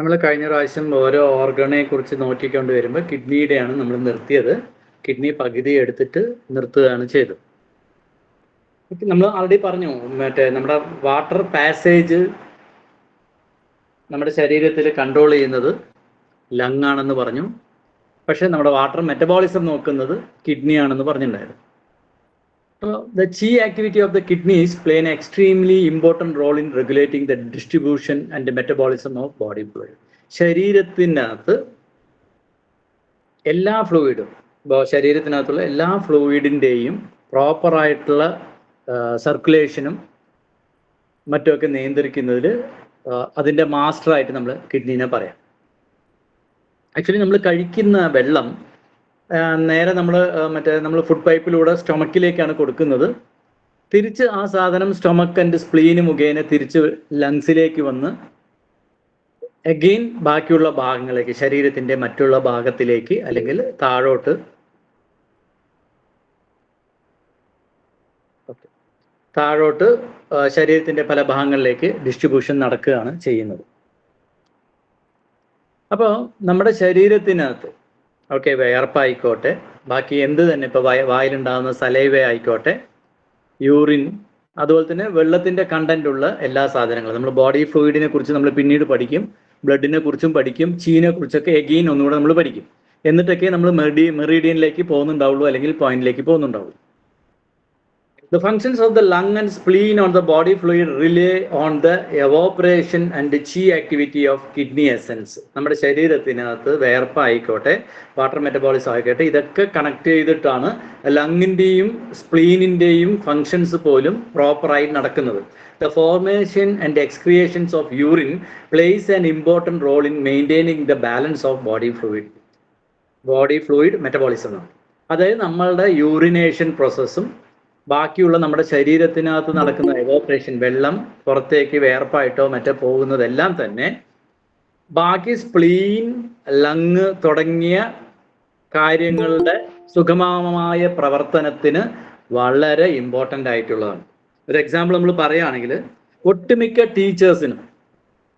നമ്മൾ കഴിഞ്ഞ പ്രാവശ്യം ഓരോ ഓർഗനെ കുറിച്ച് നോക്കിക്കൊണ്ട് വരുമ്പോൾ കിഡ്നിയുടെയാണ് നമ്മൾ നിർത്തിയത്. കിഡ്നി പകുതി എടുത്തിട്ട് നിർത്തുകയാണ് ചെയ്തത്. നമ്മൾ ആൾറെഡി പറഞ്ഞു, നമ്മുടെ വാട്ടർ പാസേജ് നമ്മുടെ ശരീരത്തിൽ കൺട്രോൾ ചെയ്യുന്നത് ലങ് ആണെന്ന് പറഞ്ഞു. പക്ഷെ നമ്മുടെ വാട്ടർ മെറ്റബോളിസം നോക്കുന്നത് കിഡ്നി ആണെന്ന് പറഞ്ഞിട്ടുണ്ടായിരുന്നു. The key activity of the kidneys play an extremely important role in regulating the distribution and the metabolism of body fluid. ശരീരത്തിനകത്ത് എല്ലാ ഫ്ലൂയിഡും, ശരീരത്തിനകത്തുള്ള എല്ലാ ഫ്ലൂയിഡിൻ്റെയും പ്രോപ്പറായിട്ടുള്ള സർക്കുലേഷനും മറ്റുമൊക്കെ നിയന്ത്രിക്കുന്നതിൽ അതിൻ്റെ മാസ്റ്ററായിട്ട് നമ്മൾ കിഡ്നീനെ പറയാം. ആക്ച്വലി നമ്മൾ കഴിക്കുന്ന വെള്ളം നേരെ നമ്മൾ ഫുഡ് പൈപ്പിലൂടെ സ്റ്റൊമക്കിലേക്കാണ് കൊടുക്കുന്നത്. തിരിച്ച് ആ സാധനം സ്റ്റൊമക്ക് ആൻഡ് സ്പ്ലീന് മുഖേന തിരിച്ച് ലങ്സിലേക്ക് വന്ന് അഗെയിൻ ബാക്കിയുള്ള ഭാഗങ്ങളിലേക്ക്, ശരീരത്തിൻ്റെ മറ്റുള്ള ഭാഗത്തിലേക്ക് അല്ലെങ്കിൽ താഴോട്ട് ശരീരത്തിൻ്റെ പല ഭാഗങ്ങളിലേക്ക് ഡിസ്ട്രിബ്യൂഷൻ നടക്കുകയാണ് ചെയ്യുന്നത്. അപ്പോൾ നമ്മുടെ ശരീരത്തിനകത്ത് വിയർപ്പായിക്കോട്ടെ, ബാക്കി എന്ത് തന്നെ, ഇപ്പോൾ വായിലുണ്ടാകുന്ന സലൈവ ആയിക്കോട്ടെ, യൂറിൻ, അതുപോലെ തന്നെ വെള്ളത്തിൻ്റെ കണ്ടന്റ് ഉള്ള എല്ലാ സാധനങ്ങളും, നമ്മൾ ബോഡി ഫ്ലൂയിഡിനെ കുറിച്ച് നമ്മൾ പിന്നീട് പഠിക്കും, ബ്ലഡിനെ കുറിച്ചും പഠിക്കും, ചീനെ കുറിച്ചൊക്കെ എഗെയിൻ ഒന്നുകൂടെ നമ്മൾ പഠിക്കും. എന്നിട്ടൊക്കെ നമ്മൾ മെറീഡിയനിലേക്ക് പോകുന്നുണ്ടാവുള്ളൂ, അല്ലെങ്കിൽ പോയിന്റിലേക്ക് പോകുന്നുണ്ടാവുള്ളൂ. The functions of the lung and spleen on the body fluid rely on the evaporation and the key activity of kidney essence. നമ്മുടെ ശരീരത്തിനകത്ത് വേർപ്പായിക്കോട്ടെ, വാട്ടർ മെറ്റബോളിസം ആയിക്കോട്ടെ, ഇതൊക്കെ കണക്ട് ചെയ്തിട്ടാണ് ലങ്ങിൻ്റെയും സ്പ്ലീനിൻ്റെയും ഫങ്ഷൻസ് പോലും പ്രോപ്പറായി നടക്കുന്നത്. The formation and excretions of urine plays an important role in maintaining the balance of body fluid metabolism. അതായത് നമ്മളുടെ urination പ്രോസസ്സും ബാക്കിയുള്ള നമ്മുടെ ശരീരത്തിനകത്ത് നടക്കുന്ന എവോപ്പറേഷൻ, വെള്ളം പുറത്തേക്ക് വേർപ്പായിട്ടോ മറ്റോ പോകുന്നതെല്ലാം തന്നെ ബാക്കി സ്പ്ലീൻ, ലങ് തുടങ്ങിയ കാര്യങ്ങളുടെ സുഗമമായ പ്രവർത്തനത്തിന് വളരെ ഇമ്പോർട്ടൻ്റ് ആയിട്ടുള്ളതാണ്. ഒരു എക്സാമ്പിൾ നമ്മൾ പറയുകയാണെങ്കിൽ, ഒട്ടുമിക്ക ടീച്ചേഴ്സിനും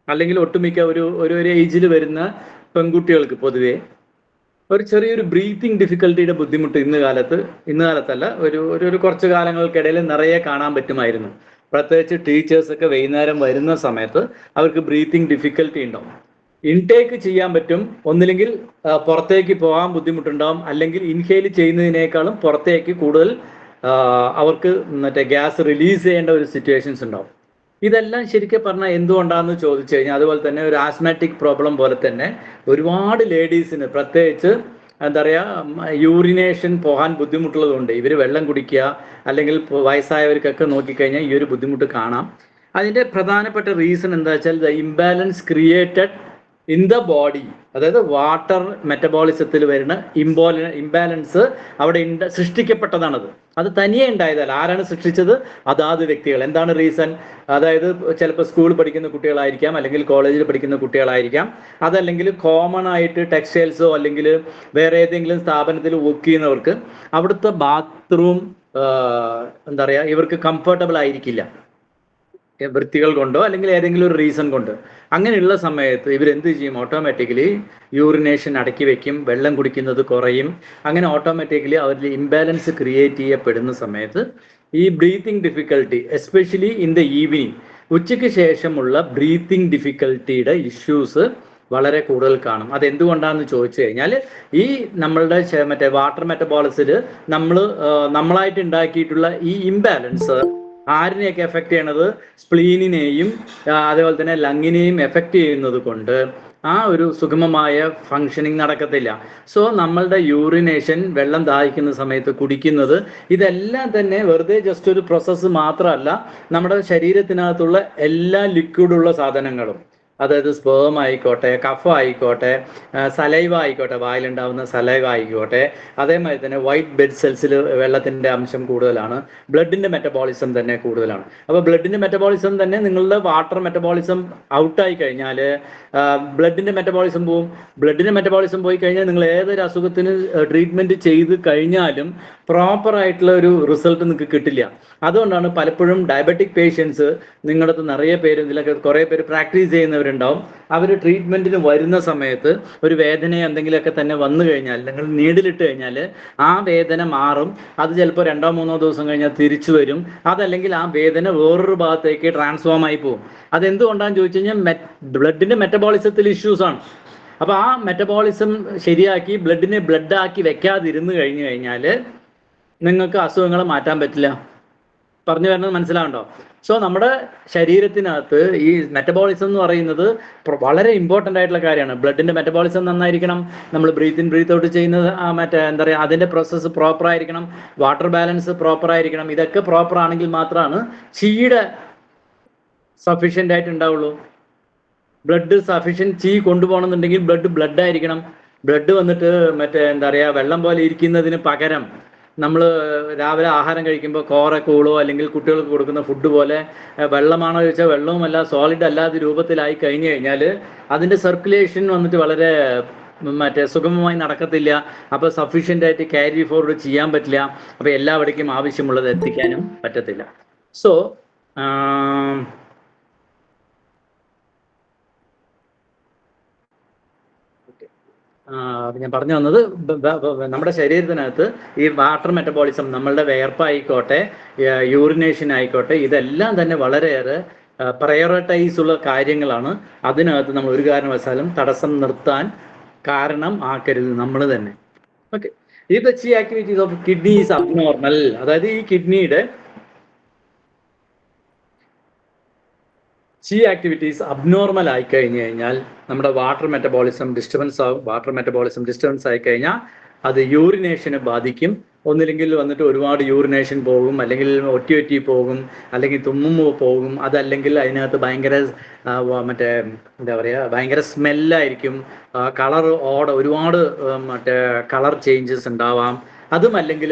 അല്ലെങ്കിൽ ഒട്ടുമിക്ക ഒരു ഏജിൽ വരുന്ന പെൺകുട്ടികൾക്ക് പൊതുവെ ഒരു ചെറിയൊരു ബ്രീത്തിങ് ഡിഫിക്കൽട്ടിയുടെ ബുദ്ധിമുട്ട് ഇന്ന് കാലത്തല്ല, ഒരു കുറച്ച് കാലങ്ങൾക്കിടയിൽ നിറയെ കാണാൻ പറ്റുമായിരുന്നു. പ്രത്യേകിച്ച് ടീച്ചേഴ്സൊക്കെ വൈകുന്നേരം വരുന്ന സമയത്ത് അവർക്ക് ബ്രീത്തിങ് ഡിഫിക്കൽട്ടി ഉണ്ടാവും. ഇൻടേക്ക് ചെയ്യാൻ പറ്റും, ഒന്നില്ലെങ്കിൽ പുറത്തേക്ക് പോകാൻ ബുദ്ധിമുട്ടുണ്ടാവും, അല്ലെങ്കിൽ ഇൻഹെയിൽ ചെയ്യുന്നതിനേക്കാളും പുറത്തേക്ക് കൂടുതൽ അവർക്ക് ഗ്യാസ് റിലീസ് ചെയ്യേണ്ട ഒരു സിറ്റുവേഷൻസ് ഉണ്ടാവും. ഇതെല്ലാം ശരിക്കും പറഞ്ഞാൽ എന്തുകൊണ്ടാണെന്ന് ചോദിച്ചു കഴിഞ്ഞാൽ, അതുപോലെ തന്നെ ഒരു ആസ്മാറ്റിക് പ്രോബ്ലം പോലെ തന്നെ ഒരുപാട് ലേഡീസിന്, പ്രത്യേകിച്ച് എന്താ പറയുക, യൂറിനേഷൻ പോകാൻ ബുദ്ധിമുട്ടുള്ളതുകൊണ്ട് ഇവർ വെള്ളം കുടിക്കുക, അല്ലെങ്കിൽ വയസ്സായവർക്കൊക്കെ നോക്കിക്കഴിഞ്ഞാൽ ഈ ഒരു ബുദ്ധിമുട്ട് കാണാം. അതിൻ്റെ പ്രധാനപ്പെട്ട റീസൺ എന്താ വെച്ചാൽ, the imbalance created in the body, അതായത് വാട്ടർ മെറ്റബോളിസത്തിൽ വരുന്ന ഇംബാലൻസ് അവിടെ സൃഷ്ടിക്കപ്പെട്ടതാണത്. അത് തനിയെ ഉണ്ടായതല്ല. ആരാണ് സൃഷ്ടിച്ചത്? അതാത് വ്യക്തികൾ. എന്താണ് റീസൺ? അതായത് ചിലപ്പോൾ സ്കൂളിൽ പഠിക്കുന്ന കുട്ടികളായിരിക്കാം, അല്ലെങ്കിൽ കോളേജിൽ പഠിക്കുന്ന കുട്ടികളായിരിക്കാം, അതല്ലെങ്കിൽ കോമൺ ആയിട്ട് ടെക്സ്റ്റൈൽസോ അല്ലെങ്കിൽ വേറെ ഏതെങ്കിലും സ്ഥാപനത്തിൽ വർക്ക് ചെയ്യുന്നവർക്ക് അവിടുത്തെ ബാത്റൂം എന്താ പറയുക, ഇവർക്ക് കംഫർട്ടബിൾ ആയിരിക്കില്ല, വൃത്തികൾ കൊണ്ടോ അല്ലെങ്കിൽ ഏതെങ്കിലും ഒരു റീസൺ കൊണ്ട്. അങ്ങനെയുള്ള സമയത്ത് ഇവരെന്ത് ചെയ്യും? ഓട്ടോമാറ്റിക്കലി യൂറിനേഷൻ അടക്കി വെക്കും, വെള്ളം കുടിക്കുന്നത് കുറയും. അങ്ങനെ ഓട്ടോമാറ്റിക്കലി അവരിൽ ഇംബാലൻസ് ക്രിയേറ്റ് ചെയ്യപ്പെടുന്ന സമയത്ത് ഈ breathing difficulty, especially in the evening, ഉച്ചയ്ക്ക് ശേഷമുള്ള ബ്രീത്തിങ് ഡിഫിക്കൽട്ടിയുടെ ഇഷ്യൂസ് വളരെ കൂടുതൽ കാണും. അതെന്തുകൊണ്ടാണെന്ന് ചോദിച്ചു കഴിഞ്ഞാൽ, ഈ നമ്മളുടെ വാട്ടർ മെറ്റബോളിസിൽ നമ്മളായിട്ട് ഉണ്ടാക്കിയിട്ടുള്ള ഈ ഇംബാലൻസ് ആരിനെയൊക്കെ എഫക്റ്റ് ചെയ്യണത്? സ്പ്ലീനിനെയും അതേപോലെ തന്നെ ലങ്ങിനെയും എഫക്റ്റ് ചെയ്യുന്നത് കൊണ്ട് ആ ഒരു സുഗമമായ ഫങ്ഷനിങ് നടക്കത്തില്ല. സോ നമ്മളുടെ യൂറിനേഷൻ, വെള്ളം ദാഹിക്കുന്ന സമയത്ത് കുടിക്കുന്നത്, ഇതെല്ലാം തന്നെ വെറുതെ ജസ്റ്റ് ഒരു പ്രോസസ്സ് മാത്രമല്ല, നമ്മുടെ ശരീരത്തിനകത്തുള്ള എല്ലാ ലിക്വിഡുള്ള സാധനങ്ങളും, അതായത് സ്പേം ആയിക്കോട്ടെ, കഫം ആയിക്കോട്ടെ, സലൈവ ആയിക്കോട്ടെ, വായിലുണ്ടാവുന്ന സലൈവ ആയിക്കോട്ടെ, അതേമാതിരി തന്നെ വൈറ്റ് ബ്ലഡ് സെൽസിൽ വെള്ളത്തിൻ്റെ അംശം കൂടുതലാണ്, ബ്ലഡിൻ്റെ മെറ്റബോളിസം തന്നെ കൂടുതലാണ്. അപ്പോൾ ബ്ലഡിൻ്റെ മെറ്റബോളിസം തന്നെ, നിങ്ങളുടെ വാട്ടർ മെറ്റബോളിസം ഔട്ടായി കഴിഞ്ഞാൽ ബ്ലഡിൻ്റെ മെറ്റബോളിസം പോവും. ബ്ലഡിൻ്റെ മെറ്റബോളിസം പോയി കഴിഞ്ഞാൽ നിങ്ങൾ ഏതൊരു അസുഖത്തിന് ട്രീറ്റ്മെൻറ്റ് ചെയ്ത് കഴിഞ്ഞാലും പ്രോപ്പർ ആയിട്ടുള്ള ഒരു റിസൾട്ട് നിങ്ങൾക്ക് കിട്ടില്ല. അതുകൊണ്ടാണ് പലപ്പോഴും ഡയബറ്റിക് പേഷ്യൻസ് നിങ്ങളുടെ അടുത്ത് നിറയെ പേര് ഇതിലൊക്കെ കുറേ പേര് പ്രാക്ടീസ് ചെയ്യുന്നവരുണ്ടാവും. അവർ ട്രീറ്റ്മെൻറ്റിന് വരുന്ന സമയത്ത് ഒരു വേദനയോ എന്തെങ്കിലുമൊക്കെ തന്നെ വന്നു കഴിഞ്ഞാൽ, നിങ്ങൾ നീഡിലിട്ട് കഴിഞ്ഞാൽ ആ വേദന മാറും. അത് ചിലപ്പോൾ 2-3 ദിവസം കഴിഞ്ഞാൽ തിരിച്ചു വരും. അതല്ലെങ്കിൽ ആ വേദന വേറൊരു ഭാഗത്തേക്ക് ട്രാൻസ്ഫോം ആയി പോകും. അതെന്തുകൊണ്ടാണെന്ന് ചോദിച്ചു കഴിഞ്ഞാൽ ബ്ലഡിൻ്റെ മെറ്റബോളിസത്തിൽ ഇഷ്യൂസാണ്. അപ്പോൾ ആ മെറ്റബോളിസം ശരിയാക്കി ബ്ലഡിനെ ബ്ലഡാക്കി വെക്കാതിരുന്ന് കഴിഞ്ഞു കഴിഞ്ഞാൽ നിങ്ങൾക്ക് അസുഖങ്ങളെ മാറ്റാൻ പറ്റില്ല. പറഞ്ഞു വരുന്നത് മനസ്സിലാവുണ്ടോ? സോ നമ്മുടെ ശരീരത്തിനകത്ത് ഈ മെറ്റബോളിസം എന്ന് പറയുന്നത് വളരെ ഇമ്പോർട്ടൻ്റ് ആയിട്ടുള്ള കാര്യമാണ്. ബ്ലഡിൻ്റെ മെറ്റബോളിസം നന്നായിരിക്കണം, നമ്മൾ ബ്രീത്ത് ഇൻ ബ്രീത്ത് ഔട്ട് ചെയ്യുന്നത് എന്താ പറയുക, അതിൻ്റെ പ്രോസസ്സ് പ്രോപ്പർ ആയിരിക്കണം, വാട്ടർ ബാലൻസ് പ്രോപ്പർ ആയിരിക്കണം. ഇതൊക്കെ പ്രോപ്പർ ആണെങ്കിൽ മാത്രമാണ് ചീയുടെ സഫീഷ്യൻ്റ് ആയിട്ട് ഉണ്ടാവുള്ളൂ. ബ്ലഡ് സഫീഷ്യൻറ്റ് ചീ കൊണ്ടുപോകണമെന്നുണ്ടെങ്കിൽ ബ്ലഡ് ആയിരിക്കണം. ബ്ലഡ് വന്നിട്ട് എന്താ പറയുക, വെള്ളം പോലെ ഇരിക്കുന്നതിന് പകരം നമ്മൾ രാവിലെ ആഹാരം കഴിക്കുമ്പോൾ കൂളോ അല്ലെങ്കിൽ കുട്ടികൾക്ക് കൊടുക്കുന്ന ഫുഡ് പോലെ വെള്ളമാണോ ചോദിച്ചാൽ വെള്ളവുമല്ല, സോളിഡ് അല്ലാത്ത രൂപത്തിലായി കഴിഞ്ഞു കഴിഞ്ഞാൽ അതിൻ്റെ സർക്കുലേഷൻ വന്നിട്ട് വളരെ സുഗമമായി നടക്കത്തില്ല. അപ്പോൾ സഫീഷ്യൻ്റ് ആയിട്ട് ക്യാരി ഫോർവേഡ് ചെയ്യാൻ പറ്റില്ല. അപ്പോൾ എല്ലാവിടേക്കും ആവശ്യമുള്ളത് എത്തിക്കാനും പറ്റത്തില്ല. സോ ഞാൻ പറഞ്ഞു വന്നത്, നമ്മുടെ ശരീരത്തിനകത്ത് ഈ വാട്ടർ മെറ്റബോളിസം, നമ്മളുടെ വിയർപ്പായിക്കോട്ടെ, യൂറിനേഷൻ ആയിക്കോട്ടെ, ഇതെല്ലാം തന്നെ വളരെയേറെ പ്രയോറിറ്റൈസ് ഉള്ള കാര്യങ്ങളാണ്. അതിനകത്ത് നമ്മൾ ഒരു കാരണവശാലും തടസ്സം നിർത്താൻ കാരണം ആക്കരുത് നമ്മൾ തന്നെ. ഓക്കെ, ഈ the activities of kidney is abnormal. അതായത് ഈ കിഡ്നിയുടെ ആക്ടിവിറ്റീസ് അബ്നോർമൽ ആയി കഴിഞ്ഞു കഴിഞ്ഞാൽ നമ്മുടെ വാട്ടർ മെറ്റബോളിസം ഡിസ്റ്റർബൻസ് ആവും. വാട്ടർ മെറ്റബോളിസം ഡിസ്റ്റർബൻസ് ആയി കഴിഞ്ഞാൽ അത് യൂറിനേഷനെ ബാധിക്കും. ഒന്നില്ലെങ്കിൽ വന്നിട്ട് ഒരുപാട് യൂറിനേഷൻ പോകും, അല്ലെങ്കിൽ ഒറ്റി പോകും, അല്ലെങ്കിൽ തുമ്മുമ്പോൾ പോകും. അതല്ലെങ്കിൽ അതിനകത്ത് ഭയങ്കര എന്താ പറയുക, ഭയങ്കര സ്മെല്ലായിരിക്കും. കളർ ഒരുപാട് കളർ ചേഞ്ചസ് ഉണ്ടാവാം. അതും അല്ലെങ്കിൽ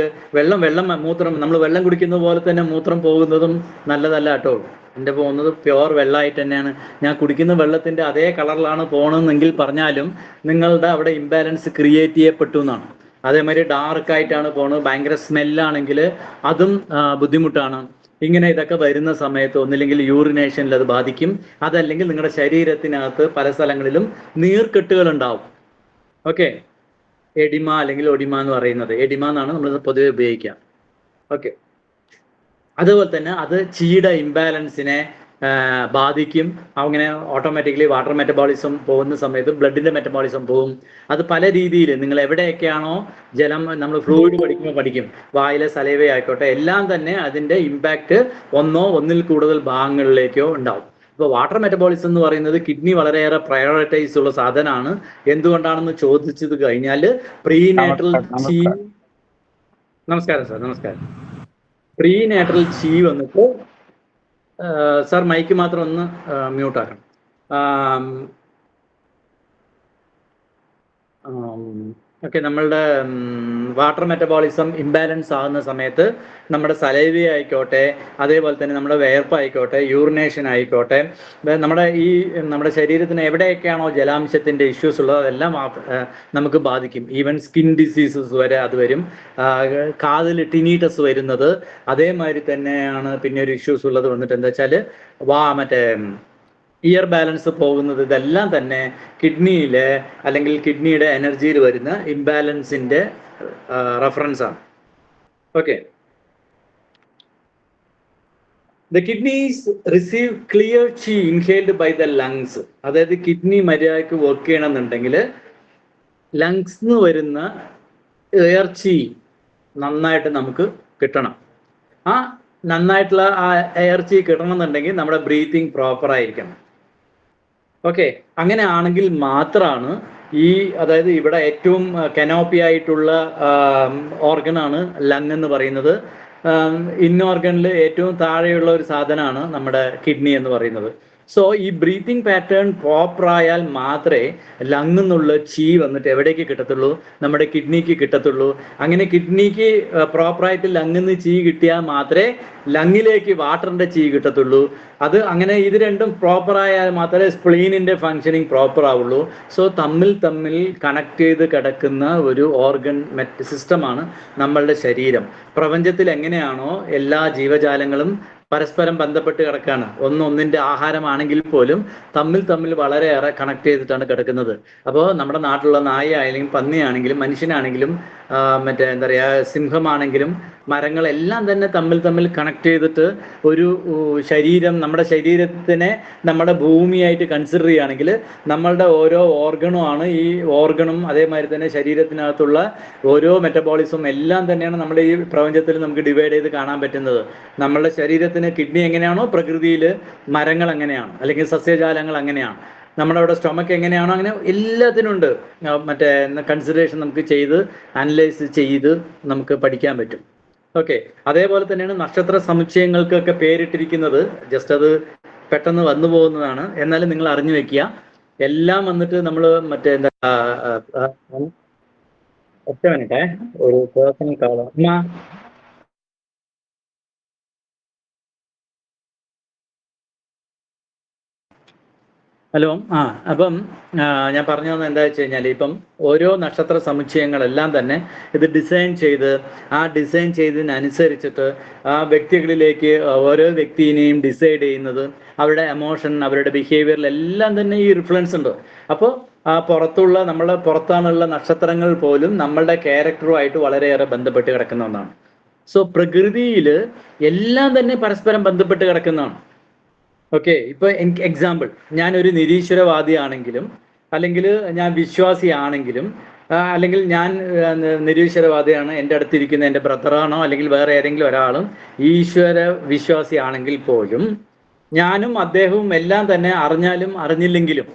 മൂത്രം നമ്മൾ വെള്ളം കുടിക്കുന്ന പോലെ തന്നെ മൂത്രം പോകുന്നതും നല്ലതല്ല കേട്ടോ. എൻ്റെ പോകുന്നത് പ്യുവർ വെള്ളമായിട്ട് തന്നെയാണ്. ഞാൻ കുടിക്കുന്ന വെള്ളത്തിൻ്റെ അതേ കളറിലാണ് പോകണമെന്നെങ്കിൽ പറഞ്ഞാലും നിങ്ങളുടെ അവിടെ ഇംബാലൻസ് ക്രിയേറ്റ് ചെയ്യപ്പെട്ടു എന്നാണ്. അതേമാതിരി ഡാർക്കായിട്ടാണ് പോകുന്നത്, ഭയങ്കര സ്മെല്ലാണെങ്കിൽ അതും ബുദ്ധിമുട്ടാണ്. ഇങ്ങനെ ഇതൊക്കെ വരുന്ന സമയത്ത് ഒന്നില്ലെങ്കിൽ യൂറിനേഷനിൽ അത് ബാധിക്കും, അതല്ലെങ്കിൽ നിങ്ങളുടെ ശരീരത്തിനകത്ത് പല സ്ഥലങ്ങളിലും നീർക്കെട്ടുകൾ ഉണ്ടാവും. ഓക്കെ, എഡിമ അല്ലെങ്കിൽ ഒഡിമ എന്ന് പറയുന്നത്, എഡിമ എന്നാണ് നമ്മൾ പൊതുവെ ഉപയോഗിക്കുക. ഓക്കെ, അതുപോലെ തന്നെ അത് ചീയുടെ ഇംബാലൻസിനെ ബാധിക്കും. അങ്ങനെ ഓട്ടോമാറ്റിക്കലി വാട്ടർ മെറ്റബോളിസം പോകുന്ന സമയത്ത് ബ്ലഡിൻ്റെ മെറ്റബോളിസം പോകും. അത് പല രീതിയിൽ നിങ്ങൾ എവിടെയൊക്കെയാണോ ജലം, നമ്മൾ ഫ്ലൂയിഡ് പഠിക്കും, വായിലെ സലൈവ ആയിക്കോട്ടെ, എല്ലാം തന്നെ അതിൻ്റെ ഇമ്പാക്റ്റ് ഒന്നിൽ കൂടുതൽ ഭാഗങ്ങളിലേക്കോ ഉണ്ടാവും. ഇപ്പോൾ വാട്ടർ മെറ്റബോളിസം എന്ന് പറയുന്നത് കിഡ്നി വളരെയേറെ പ്രയോറിറ്റൈസ് ഉള്ള സാധനമാണ്. എന്തുകൊണ്ടാണെന്ന് ചോദിച്ചത് കഴിഞ്ഞാൽ പ്രീനാറ്റൽ ചീ, നമസ്കാരം സാർ, നമസ്കാരം. പ്രീനാറ്റൽ ചീ വന്നിട്ട് സാർ മൈക്ക് മാത്രം ഒന്ന് മ്യൂട്ടാക്കണം. ഓക്കെ, നമ്മളുടെ വാട്ടർ മെറ്റബോളിസം ഇംബാലൻസ് ആകുന്ന സമയത്ത് നമ്മുടെ സലൈവ ആയിക്കോട്ടെ, അതേപോലെ തന്നെ നമ്മുടെ വിയർപ്പായിക്കോട്ടെ, യൂറിനേഷൻ ആയിക്കോട്ടെ, നമ്മുടെ ശരീരത്തിന് എവിടെയൊക്കെയാണോ ജലാംശത്തിൻ്റെ ഇഷ്യൂസ് ഉള്ളത് അതെല്ലാം നമുക്ക് ബാധിക്കും. ഈവൻ സ്കിൻ ഡിസീസസ് വരെ അത് വരും. കാതിൽ ടിനീറ്റസ് വരുന്നത് അതേമാതിരി തന്നെയാണ്. പിന്നെ ഒരു ഇഷ്യൂസ് ഉള്ളത് വന്നിട്ട് എന്താ വെച്ചാൽ ഇയർ ബാലൻസ് പോകുന്നത്. ഇതെല്ലാം തന്നെ കിഡ്നിയിലെ അല്ലെങ്കിൽ കിഡ്നിയുടെ എനർജിയിൽ വരുന്ന ഇംബാലൻസിൻ്റെ റെഫറൻസ് ആണ്. Okay, the kidneys receive clear ചീ ഇൻഹേൽഡ് ബൈ ദ ലങ്സ്. അതായത് കിഡ്നി മര്യാദയ്ക്ക് വർക്ക് ചെയ്യണമെന്നുണ്ടെങ്കിൽ ലങ്സ് വരുന്ന എയർ ചീ നന്നായിട്ട് നമുക്ക് കിട്ടണം. ആ നന്നായിട്ടുള്ള ആ എയർ ചീ കിട്ടണമെന്നുണ്ടെങ്കിൽ നമ്മുടെ ബ്രീത്തിങ് പ്രോപ്പർ ആയിരിക്കണം. ഓക്കെ, അങ്ങനെ ആണെങ്കിൽ മാത്രമാണ് അതായത് ഇവിടെ ഏറ്റവും കനോപ്പി ആയിട്ടുള്ള ഓർഗനാണ് ലങ് എന്ന് പറയുന്നത്. ഇന്നോർഗനിൽ ഏറ്റവും താഴെയുള്ള ഒരു സാധനമാണ് നമ്മുടെ കിഡ്നി എന്ന് പറയുന്നത്. സോ ഈ ബ്രീത്തിങ് പാറ്റേൺ പ്രോപ്പർ ആയാൽ മാത്രമേ ലങ്ങിൽ നിന്നുള്ള ചീ വന്നിട്ട് എവിടേക്ക് കിട്ടത്തുള്ളൂ, നമ്മുടെ കിഡ്നിക്ക് കിട്ടത്തുള്ളൂ. അങ്ങനെ കിഡ്നിക്ക് പ്രോപ്പറായിട്ട് ലങ്ങിൽ നിന്ന് ചീ കിട്ടിയാൽ മാത്രമേ ലങ്ങിലേക്ക് വാട്ടറിന്റെ ചീ കിട്ടത്തുള്ളൂ. അത് അങ്ങനെ ഇത് രണ്ടും പ്രോപ്പർ ആയാൽ മാത്രമേ സ്പ്ലീനിന്റെ ഫങ്ഷനിങ് പ്രോപ്പർ ആവുള്ളൂ. സോ തമ്മിൽ കണക്ട് ചെയ്ത് കിടക്കുന്ന ഒരു ഓർഗൻ സിസ്റ്റമാണ് നമ്മളുടെ ശരീരം. പ്രപഞ്ചത്തിൽ എങ്ങനെയാണോ എല്ലാ ജീവജാലങ്ങളും പരസ്പരം ബന്ധപ്പെട്ട് കിടക്കുകയാണ്, ഒന്നിന്റെ ആഹാരമാണെങ്കിൽ പോലും തമ്മിൽ വളരെയേറെ കണക്ട് ചെയ്തിട്ടാണ് കിടക്കുന്നത്. അപ്പോൾ നമ്മുടെ നാട്ടിലുള്ള നായ ആയാലും പന്നിയാണെങ്കിലും മനുഷ്യനാണെങ്കിലും എന്താ പറയുക സിംഹമാണെങ്കിലും മരങ്ങളെല്ലാം തന്നെ തമ്മിൽ കണക്ട് ചെയ്തിട്ട് ഒരു ശരീരം, നമ്മുടെ ശരീരത്തിനെ നമ്മുടെ ഭൂമിയായിട്ട് കൺസിഡർ ചെയ്യുകയാണെങ്കിൽ നമ്മളുടെ ഓരോ ഓർഗണും ആണ് ഈ ഓർഗണും. അതേമാതിരി തന്നെ ശരീരത്തിനകത്തുള്ള ഓരോ മെറ്റബോളിസം എല്ലാം തന്നെയാണ് നമ്മുടെ ഈ പ്രപഞ്ചത്തിൽ നമുക്ക് ഡിവൈഡ് ചെയ്ത് കാണാൻ പറ്റുന്നത്. നമ്മളുടെ ശരീരത്തിന് കിഡ്നി എങ്ങനെയാണോ പ്രകൃതിയിൽ മരങ്ങൾ എങ്ങനെയാണ്, അല്ലെങ്കിൽ സസ്യജാലങ്ങൾ അങ്ങനെയാണ്. നമ്മുടെ അവിടെ സ്റ്റൊമക്ക് എങ്ങനെയാണോ അങ്ങനെ എല്ലാത്തിനും ഉണ്ട് കൺസിഡറേഷൻ നമുക്ക് ചെയ്ത് അനലൈസ് ചെയ്ത് നമുക്ക് പഠിക്കാൻ പറ്റും. ഓക്കെ, അതേപോലെ തന്നെയാണ് നക്ഷത്ര സമുച്ചയങ്ങൾക്കൊക്കെ പേരിട്ടിരിക്കുന്നത്. ജസ്റ്റ് അത് പെട്ടെന്ന് വന്നു പോകുന്നതാണ്, എന്നാലും നിങ്ങൾ അറിഞ്ഞു വെക്കുക. എല്ലാം വന്നിട്ട് നമ്മൾ എന്താ ഒറ്റ മിനിറ്റേ, ഒരു പേഴ്സണൽ കാള്. ഹലോ. അപ്പം ഞാൻ പറഞ്ഞു തന്നെ എന്താ വെച്ച് കഴിഞ്ഞാൽ, ഇപ്പം ഓരോ നക്ഷത്ര സമുച്ചയങ്ങളെല്ലാം തന്നെ ഇത് ഡിസൈൻ ചെയ്തതിനനുസരിച്ചിട്ട് ആ വ്യക്തികളിലേക്ക് ഓരോ വ്യക്തിനെയും ഡിസൈഡ് ചെയ്യുന്നത് അവരുടെ എമോഷൻ, അവരുടെ ബിഹേവിയറിലെല്ലാം തന്നെ ഈ റിഫ്ലുവൻസ് ഉണ്ട്. അപ്പോൾ ആ നമ്മളെ പുറത്താണുള്ള നക്ഷത്രങ്ങൾ പോലും നമ്മളുടെ ക്യാരക്ടറുമായിട്ട് വളരെയേറെ ബന്ധപ്പെട്ട് കിടക്കുന്ന ഒന്നാണ്. സോ പ്രകൃതിയിൽ എല്ലാം തന്നെ പരസ്പരം ബന്ധപ്പെട്ട് കിടക്കുന്നതാണ്. ഓക്കെ, ഇപ്പൊ എനിക്ക് എക്സാമ്പിൾ, ഞാനൊരു നിരീശ്വരവാദിയാണെങ്കിലും അല്ലെങ്കിൽ ഞാൻ വിശ്വാസിയാണെങ്കിലും അല്ലെങ്കിൽ ഞാൻ നിരീശ്വരവാദിയാണ്, എൻ്റെ അടുത്തിരിക്കുന്ന എൻ്റെ ബ്രദറാണോ അല്ലെങ്കിൽ വേറെ ഏതെങ്കിലും ഒരാളും ഈശ്വര വിശ്വാസിയാണെങ്കിൽ പോലും ഞാനും അദ്ദേഹവും എല്ലാം തന്നെ അറിഞ്ഞാലും അറിഞ്ഞില്ലെങ്കിലും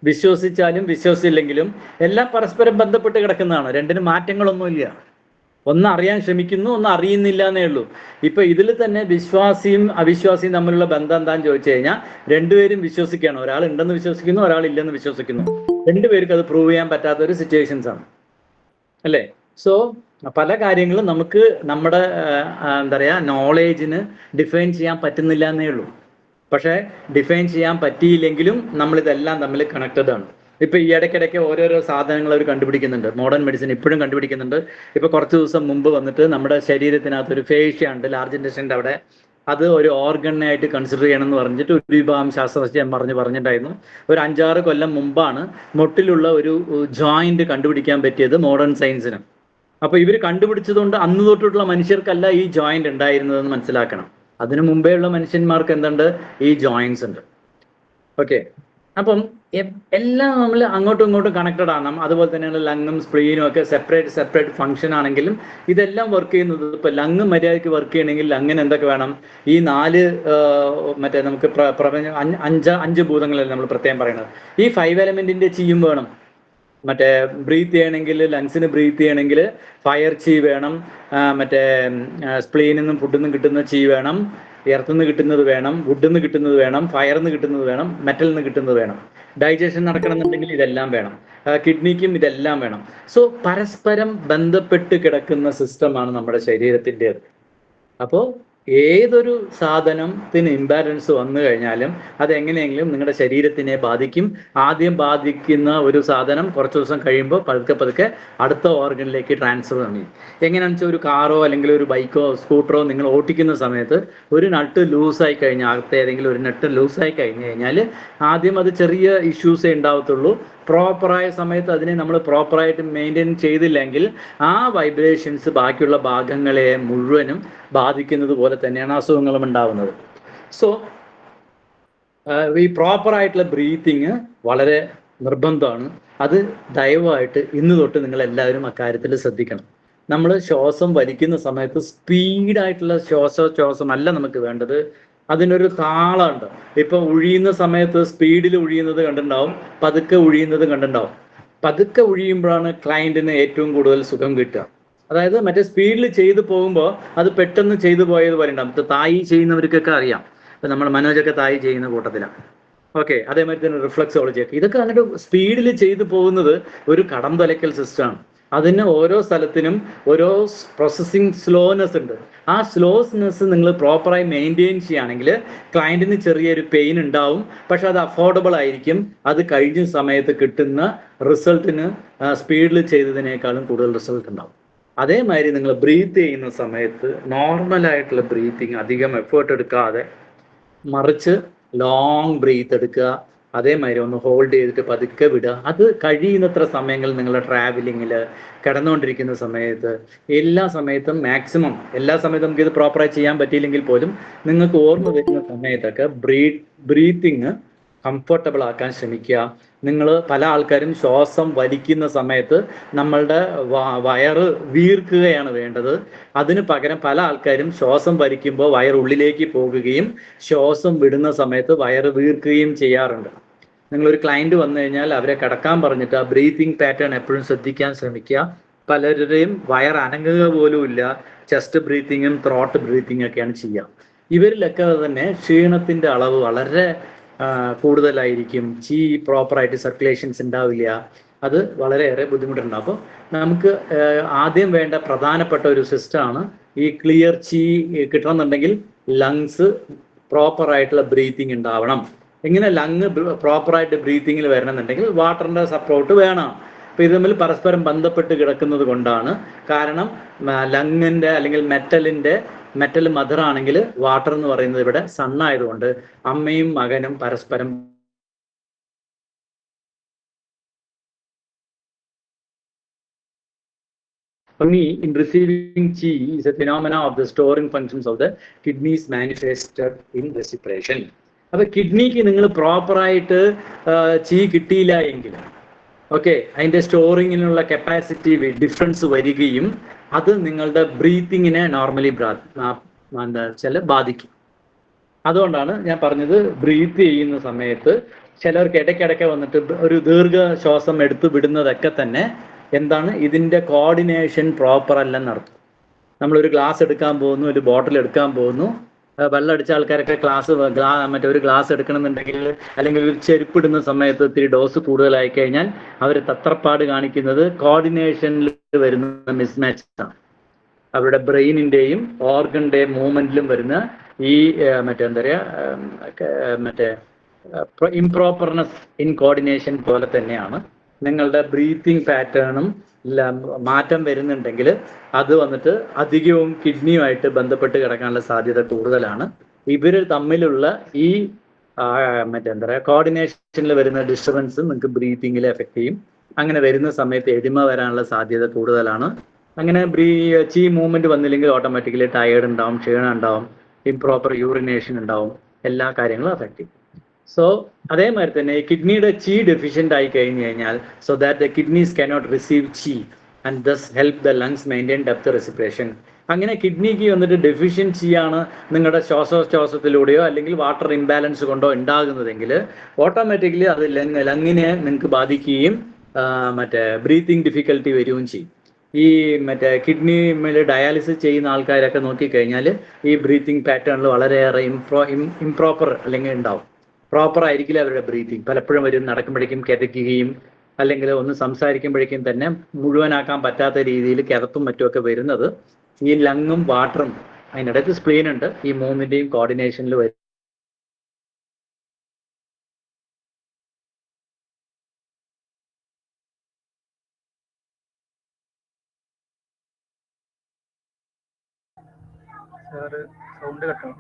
വിശ്വസിച്ചാലും വിശ്വസിച്ചില്ലെങ്കിലും എല്ലാം പരസ്പരം ബന്ധപ്പെട്ട് കിടക്കുന്നതാണ്. രണ്ടിനും മാറ്റങ്ങളൊന്നുമില്ല. ഒന്ന് അറിയാൻ ശ്രമിക്കുന്നു, ഒന്ന് അറിയുന്നില്ല എന്നേ ഉള്ളൂ. ഇപ്പൊ ഇതിൽ തന്നെ വിശ്വാസിയും അവിശ്വാസിയും തമ്മിലുള്ള ബന്ധം എന്താന്ന് ചോദിച്ചു കഴിഞ്ഞാൽ രണ്ടുപേരും വിശ്വസിക്കുകയാണ്. ഒരാൾ ഉണ്ടെന്ന് വിശ്വസിക്കുന്നു, ഒരാൾ ഇല്ലെന്ന് വിശ്വസിക്കുന്നു. രണ്ടുപേർക്ക് അത് പ്രൂവ് ചെയ്യാൻ പറ്റാത്ത ഒരു സിറ്റുവേഷൻസ് ആണ്, അല്ലേ? സോ പല കാര്യങ്ങളും നമുക്ക് നമ്മുടെ എന്താ പറയുക നോളേജിന് ഡിഫൈൻ ചെയ്യാൻ പറ്റുന്നില്ല എന്നേ ഉള്ളൂ. പക്ഷേ ഡിഫൈൻ ചെയ്യാൻ പറ്റിയില്ലെങ്കിലും നമ്മളിതെല്ലാം തമ്മിൽ കണക്റ്റഡ് ആണ്. ഇപ്പൊ ഈ ഇടയ്ക്കിടയ്ക്ക് ഓരോരോ സാധനങ്ങൾ അവർ കണ്ടുപിടിക്കുന്നുണ്ട്. മോഡേൺ മെഡിസിൻ ഇപ്പോഴും കണ്ടുപിടിക്കുന്നുണ്ട്. ഇപ്പൊ കുറച്ച് ദിവസം മുമ്പ് വന്നിട്ട് നമ്മുടെ ശരീരത്തിനകത്ത് ഒരു ഫേഷ്യ ഉണ്ട്, ലാർജ് ഇൻറ്റസ്റ്റൈൻ്റെ അവിടെ. അത് ഒരു ഓർഗനായിട്ട് കൺസിഡർ ചെയ്യണം എന്ന് പറഞ്ഞിട്ട് ഒരു വിഭാഗം ശാസ്ത്രജ്ഞൻ പറഞ്ഞിട്ടുണ്ടായിരുന്നു. ഒരു 5-6 കൊല്ലം മുമ്പാണ് മുട്ടിലുള്ള ഒരു ജോയിന്റ് കണ്ടുപിടിക്കാൻ പറ്റിയത് മോഡേൺ സയൻസിന്. അപ്പൊ ഇവർ കണ്ടുപിടിച്ചതുകൊണ്ട് അന്ന് തൊട്ടിട്ടുള്ള മനുഷ്യർക്കല്ല ഈ ജോയിന്റ് ഉണ്ടായിരുന്നതെന്ന് മനസ്സിലാക്കണം. അതിനു മുമ്പേ ഉള്ള മനുഷ്യന്മാർക്ക് എന്തുണ്ട്? ഈ ജോയിന്റ്സ് ഉണ്ട്. ഓക്കെ, അപ്പം എല്ലാം നമ്മൾ അങ്ങോട്ടും ഇങ്ങോട്ടും കണക്റ്റഡ് ആണ്. അതുപോലെ തന്നെയാണ് ലങ്ങും സ്പ്ലീനും ഒക്കെ സെപ്പറേറ്റ് ഫംഗ്ഷൻ ആണെങ്കിലും ഇതെല്ലാം വർക്ക് ചെയ്യുന്നത്. ഇപ്പൊ ലങ് മര്യാദയ്ക്ക് വർക്ക് ചെയ്യണമെങ്കിൽ ലങ്ങിന് എന്തൊക്കെ വേണം? ഈ 4 നമുക്ക് പ്രപഞ്ചം 5 ഭൂതങ്ങളല്ലേ നമ്മൾ പ്രത്യേകം പറയുന്നത്. ഈ 5 എലമെന്റിന്റെ ചീയും വേണം. ബ്രീത്ത് ചെയ്യണമെങ്കിൽ, ലങ്സിന് ബ്രീത്ത് ചെയ്യണമെങ്കിൽ ഫയർ ചീ വേണം, സ്പ്ലീനിൽ നിന്നും ഫുഡിൽ നിന്നും കിട്ടുന്ന ചീ വേണം, എർത്തിൽ നിന്ന് കിട്ടുന്നത് വേണം, വുഡിൽ നിന്ന് കിട്ടുന്നത് വേണം, ഫയറിൽ നിന്ന് കിട്ടുന്നത് വേണം, മെറ്റലിൽ നിന്ന് കിട്ടുന്നത് വേണം. ഡൈജഷൻ നടക്കണമെന്നുണ്ടെങ്കിൽ ഇതെല്ലാം വേണം. കിഡ്നിക്കും ഇതെല്ലാം വേണം. സോ പരസ്പരം ബന്ധപ്പെട്ട് കിടക്കുന്ന സിസ്റ്റമാണ് നമ്മുടെ ശരീരത്തിൻ്റെത്. അപ്പോൾ ഏതൊരു സാധനത്തിന് ഇംബാലൻസ് വന്നു കഴിഞ്ഞാലും അത് എങ്ങനെയെങ്കിലും നിങ്ങളുടെ ശരീരത്തിനെ ബാധിക്കും. ആദ്യം ബാധിക്കുന്ന ഒരു സാധനം കുറച്ച് ദിവസം കഴിയുമ്പോൾ പതുക്കെ അടുത്ത ഓർഗനിലേക്ക് ട്രാൻസ്ഫർ ചെയ്യും. എങ്ങനെയാണെന്ന് വെച്ചാൽ ഒരു കാറോ അല്ലെങ്കിൽ ഒരു ബൈക്കോ സ്കൂട്ടറോ നിങ്ങൾ ഓടിക്കുന്ന സമയത്ത് ഒരു നട്ട് ലൂസായി കഴിഞ്ഞാൽ, അകത്ത് ഏതെങ്കിലും ഒരു നട്ട് ലൂസായി കഴിഞ്ഞാൽ ആദ്യം അത് ചെറിയ ഇഷ്യൂസേ ഉണ്ടാവത്തുള്ളൂ. പ്രോപ്പറായ സമയത്ത് അതിനെ നമ്മൾ പ്രോപ്പറായിട്ട് മെയിൻറ്റെയിൻ ചെയ്തില്ലെങ്കിൽ ആ വൈബ്രേഷൻസ് ബാക്കിയുള്ള ഭാഗങ്ങളെ മുഴുവനും ബാധിക്കുന്നത് പോലെ തന്നെയാണ് അസുഖങ്ങളും ഉണ്ടാവുന്നത്. സോ ഈ പ്രോപ്പറായിട്ടുള്ള ബ്രീത്തിങ് വളരെ നിർബന്ധമാണ്. അത് ദയവായിട്ട് ഇന്ന് തൊട്ട് നിങ്ങൾ എല്ലാവരും അക്കാര്യത്തിൽ ശ്രദ്ധിക്കണം. നമ്മൾ ശ്വാസം വലിക്കുന്ന സമയത്ത് സ്പീഡായിട്ടുള്ള ശ്വാസം അല്ല നമുക്ക് വേണ്ടത്. അതിനൊരു താളമുണ്ട്. ഇപ്പൊ ഒഴിയുന്ന സമയത്ത് സ്പീഡിൽ ഒഴിയുന്നത് കണ്ടിട്ടുണ്ടാവും, പതുക്കെ ഒഴിയുന്നത് കണ്ടിട്ടുണ്ടാവും. പതുക്കെ ഒഴിയുമ്പോഴാണ് ക്ലയന്റിന് ഏറ്റവും കൂടുതൽ സുഖം കിട്ടുക. അതായത് സ്പീഡിൽ ചെയ്തു പോകുമ്പോൾ അത് പെട്ടെന്ന് ചെയ്തു പോയത് പോലെ ഉണ്ടാവും. തായി ചെയ്യുന്നവർക്കൊക്കെ അറിയാം. ഇപ്പൊ നമ്മൾ മനോജൊക്കെ തായി ചെയ്യുന്ന കൂട്ടത്തിലാണ്. ഓക്കെ, അതേമാതിരി തന്നെ റിഫ്ലക്സോളജി ഒക്കെ. ഇതൊക്കെ അങ്ങോട്ട് സ്പീഡിൽ ചെയ്തു പോകുന്നത് ഒരു കടം തലക്കൽ സിസ്റ്റമാണ്. അതിന് ഓരോ സ്ഥലത്തിനും ഓരോ പ്രോസസ്സിങ് സ്ലോനെസ് ഉണ്ട്. ആ സ്ലോനെസ് നിങ്ങൾ പ്രോപ്പറായി മെയിൻറ്റെയിൻ ചെയ്യുകയാണെങ്കിൽ ക്ലയൻറ്റിന് ചെറിയൊരു പെയിൻ ഉണ്ടാവും, പക്ഷെ അത് അഫോർഡബിൾ ആയിരിക്കും. അത് കഴിഞ്ഞ സമയത്ത് കിട്ടുന്ന റിസൾട്ടിന് സ്പീഡിൽ ചെയ്തതിനേക്കാളും കൂടുതൽ റിസൾട്ട് ഉണ്ടാവും. അതേമാതിരി നിങ്ങൾ ബ്രീത്ത് ചെയ്യുന്ന സമയത്ത് നോർമലായിട്ടുള്ള ബ്രീത്തിങ്, അധികം എഫേർട്ട് എടുക്കാതെ, മറിച്ച് ലോങ് ബ്രീത്ത് എടുക്കുക, അതേമാതിരി ഒന്ന് ഹോൾഡ് ചെയ്തിട്ട് പതുക്കെ വിടുക. അത് കഴിയുന്നത്ര സമയങ്ങൾ നിങ്ങളുടെ ട്രാവലിങ്ങിൽ, കിടന്നുകൊണ്ടിരിക്കുന്ന സമയത്ത്, എല്ലാ സമയത്തും മാക്സിമം, എല്ലാ സമയത്തും നമുക്ക് ഇത് പ്രോപ്പറായി ചെയ്യാൻ പറ്റിയില്ലെങ്കിൽ പോലും നിങ്ങൾക്ക് ഓർമ്മ വരുന്ന സമയത്തൊക്കെ ബ്രീത്തിങ് കംഫർട്ടബിൾ ആക്കാൻ ശ്രമിക്കുക. നിങ്ങൾ പല ആൾക്കാരും ശ്വാസം വലിക്കുന്ന സമയത്ത് നമ്മളുടെ വയറ് വീർക്കുകയാണ് വേണ്ടത്. അതിന് പകരം പല ആൾക്കാരും ശ്വാസം വലിക്കുമ്പോൾ വയറുള്ളിലേക്ക് പോകുകയും ശ്വാസം വിടുന്ന സമയത്ത് വയറ് വീർക്കുകയും ചെയ്യാറുണ്ട്. നിങ്ങളൊരു ക്ലയൻറ്റ് വന്നു കഴിഞ്ഞാൽ അവരെ കിടക്കാൻ പറഞ്ഞിട്ട് ആ ബ്രീത്തിങ് പാറ്റേൺ എപ്പോഴും ശ്രദ്ധിക്കാൻ ശ്രമിക്കുക. പലരുടെയും വയർ അനങ്ങുക പോലും ഇല്ല, ചെസ്റ്റ് ബ്രീത്തിങ്ങും ത്രോട്ട് ബ്രീത്തിങ് ഒക്കെയാണ് ചെയ്യുക. ഇവരിലൊക്കെ തന്നെ ക്ഷീണത്തിൻ്റെ അളവ് വളരെ കൂടുതലായിരിക്കും. പ്രോപ്പറായിട്ട് സർക്കുലേഷൻസ് ഉണ്ടാവില്ല. അത് വളരെയേറെ ബുദ്ധിമുട്ടുണ്ടാകും. അപ്പോൾ നമുക്ക് ആദ്യം വേണ്ട പ്രധാനപ്പെട്ട ഒരു സിസ്റ്റമാണ് ഈ ക്ലിയർ കിട്ടണമെന്നുണ്ടെങ്കിൽ ലങ്സ് പ്രോപ്പറായിട്ടുള്ള ബ്രീത്തിങ് ഉണ്ടാവണം. എങ്ങനെ ലങ് പ്രോപ്പറായിട്ട് ബ്രീത്തിങ്ങിൽ വരണമെന്നുണ്ടെങ്കിൽ വാട്ടറിൻ്റെ സപ്പോർട്ട് വേണം. അപ്പോൾ ഇത് തമ്മിൽ പരസ്പരം ബന്ധപ്പെട്ട് കിടക്കുന്നത് കൊണ്ടാണ്. കാരണം ലങ്ങിൻ്റെ അല്ലെങ്കിൽ മെറ്റൽ മദർ ആണെങ്കിൽ വാട്ടർ എന്ന് പറയുന്നത് ഇവിടെ സണ്ണായതുകൊണ്ട് അമ്മയും മകനും പരസ്പരം in receiving chi is a phenomena of the storing functions of the kidneys manifested in respiration. അപ്പൊ കിഡ്നിക്ക് നിങ്ങൾ പ്രോപ്പറായിട്ട് ചീ കിട്ടിയില്ല എങ്കിൽ ഓക്കെ, അതിൻ്റെ സ്റ്റോറിങ്ങിനുള്ള കപ്പാസിറ്റി ഡിഫറൻസ് വരികയും അത് നിങ്ങളുടെ ബ്രീത്തിങ്ങിനെ നോർമലി എന്താ വെച്ചാൽ ബാധിക്കും. അതുകൊണ്ടാണ് ഞാൻ പറഞ്ഞത് ബ്രീത്ത് ചെയ്യുന്ന സമയത്ത് ചിലർക്ക് ഇടയ്ക്കിടയ്ക്ക് വന്നിട്ട് ഒരു ദീർഘശ്വാസം എടുത്ത് വിടുന്നതൊക്കെ തന്നെ എന്താണ്, ഇതിൻ്റെ കോർഡിനേഷൻ പ്രോപ്പർ അല്ലെന്നർത്ഥം. നമ്മളൊരു ഗ്ലാസ് എടുക്കാൻ പോകുന്നു, ഒരു ബോട്ടിൽ എടുക്കാൻ പോകുന്നു, വെള്ളം അടിച്ച ആൾക്കാരൊക്കെ ഒരു ഗ്ലാസ് എടുക്കണമെന്നുണ്ടെങ്കിൽ അല്ലെങ്കിൽ ഒരു ചെരുപ്പിടുന്ന സമയത്ത് ഇത്തിരി ഡോസ് കൂടുതലായി കഴിഞ്ഞാൽ അവർ തത്രപ്പാട് കാണിക്കുന്നത് കോർഡിനേഷനിൽ വരുന്ന മിസ്മാച്ചാണ്. അവരുടെ ബ്രെയിനിൻ്റെയും ഓർഗൻ്റെയും മൂവ്മെൻറ്റിലും വരുന്ന ഈ എന്താ പറയുക ഇംപ്രോപ്പർനെസ് ഇൻ കോർഡിനേഷൻ പോലെ തന്നെയാണ് നിങ്ങളുടെ ബ്രീത്തിങ് പാറ്റേണും മാറ്റം വരുന്നുണ്ടെങ്കിൽ അത് വന്നിട്ട് അധികവും കിഡ്നിയുമായിട്ട് ബന്ധപ്പെട്ട് കിടക്കാനുള്ള സാധ്യത കൂടുതലാണ്. ഇവർ തമ്മിലുള്ള ഈ എന്താ പറയുക കോർഡിനേഷനിൽ വരുന്ന ഡിസ്റ്റർബൻസ് നിങ്ങൾക്ക് ബ്രീത്തിങ്ങിൽ എഫക്റ്റ് ചെയ്യും. അങ്ങനെ വരുന്ന സമയത്ത് എഡിമ വരാനുള്ള സാധ്യത കൂടുതലാണ്. അങ്ങനെ മൂവ്മെന്റ് വന്നില്ലെങ്കിൽ ഓട്ടോമാറ്റിക്കലി ടയേർഡ് ഉണ്ടാവും, ക്ഷീണം ഉണ്ടാവും, ഇംപ്രോപ്പർ യൂറിനേഷൻ ഉണ്ടാവും, എല്ലാ കാര്യങ്ങളും എഫക്റ്റ് ചെയ്യും. സോ അതേമാതിരി തന്നെ കിഡ്നിയുടെ ഡെഫിഷ്യൻ്റ് ആയി കഴിഞ്ഞു കഴിഞ്ഞാൽ so that the kidneys cannot receive and thus help the lungs maintain depth respiration. അങ്ങനെ കിഡ്നിക്ക് വന്നിട്ട് ഡെഫിഷ്യൻസിയാണ് നിങ്ങളുടെ ശ്വാസോച്ഛ്വാസത്തിലൂടെയോ അല്ലെങ്കിൽ വാട്ടർ ഇംബാലൻസ് കൊണ്ടോ ഉണ്ടാകുന്നതെങ്കിൽ ഓട്ടോമാറ്റിക്കലി അത് ലങ്ങിനെ നിങ്ങൾക്ക് ബാധിക്കുകയും ബ്രീത്തിങ് ഡിഫിക്കൽട്ടി വരികയും ചെയ്യും. ഈ കിഡ്നി ഡയാലിസിസ് ചെയ്യുന്ന ആൾക്കാരൊക്കെ നോക്കിക്കഴിഞ്ഞാൽ ഈ ബ്രീത്തിങ് പാറ്റേണിൽ വളരെയേറെ ഇംപ്രോപ്പർ അല്ലെങ്കിൽ ഉണ്ടാവും. പ്രോപ്പർ ആയിരിക്കില്ല അവരുടെ ബ്രീത്തിങ്. പലപ്പോഴും വരും നടക്കുമ്പോഴേക്കും കിതയ്ക്കുകയും അല്ലെങ്കിൽ ഒന്ന് സംസാരിക്കുമ്പോഴേക്കും തന്നെ മുഴുവനാക്കാൻ പറ്റാത്ത രീതിയിൽ കിതപ്പും മറ്റുമൊക്കെ വരുന്നത് ഈ ലങ്ങും വാട്ടറും അതിനിടയ്ക്ക് സ്പ്ലീൻ ഉണ്ട്, ഈ മൂന്നിൻ്റെയും കോർഡിനേഷനിൽ വരും. സൗണ്ട് കട്ടോ?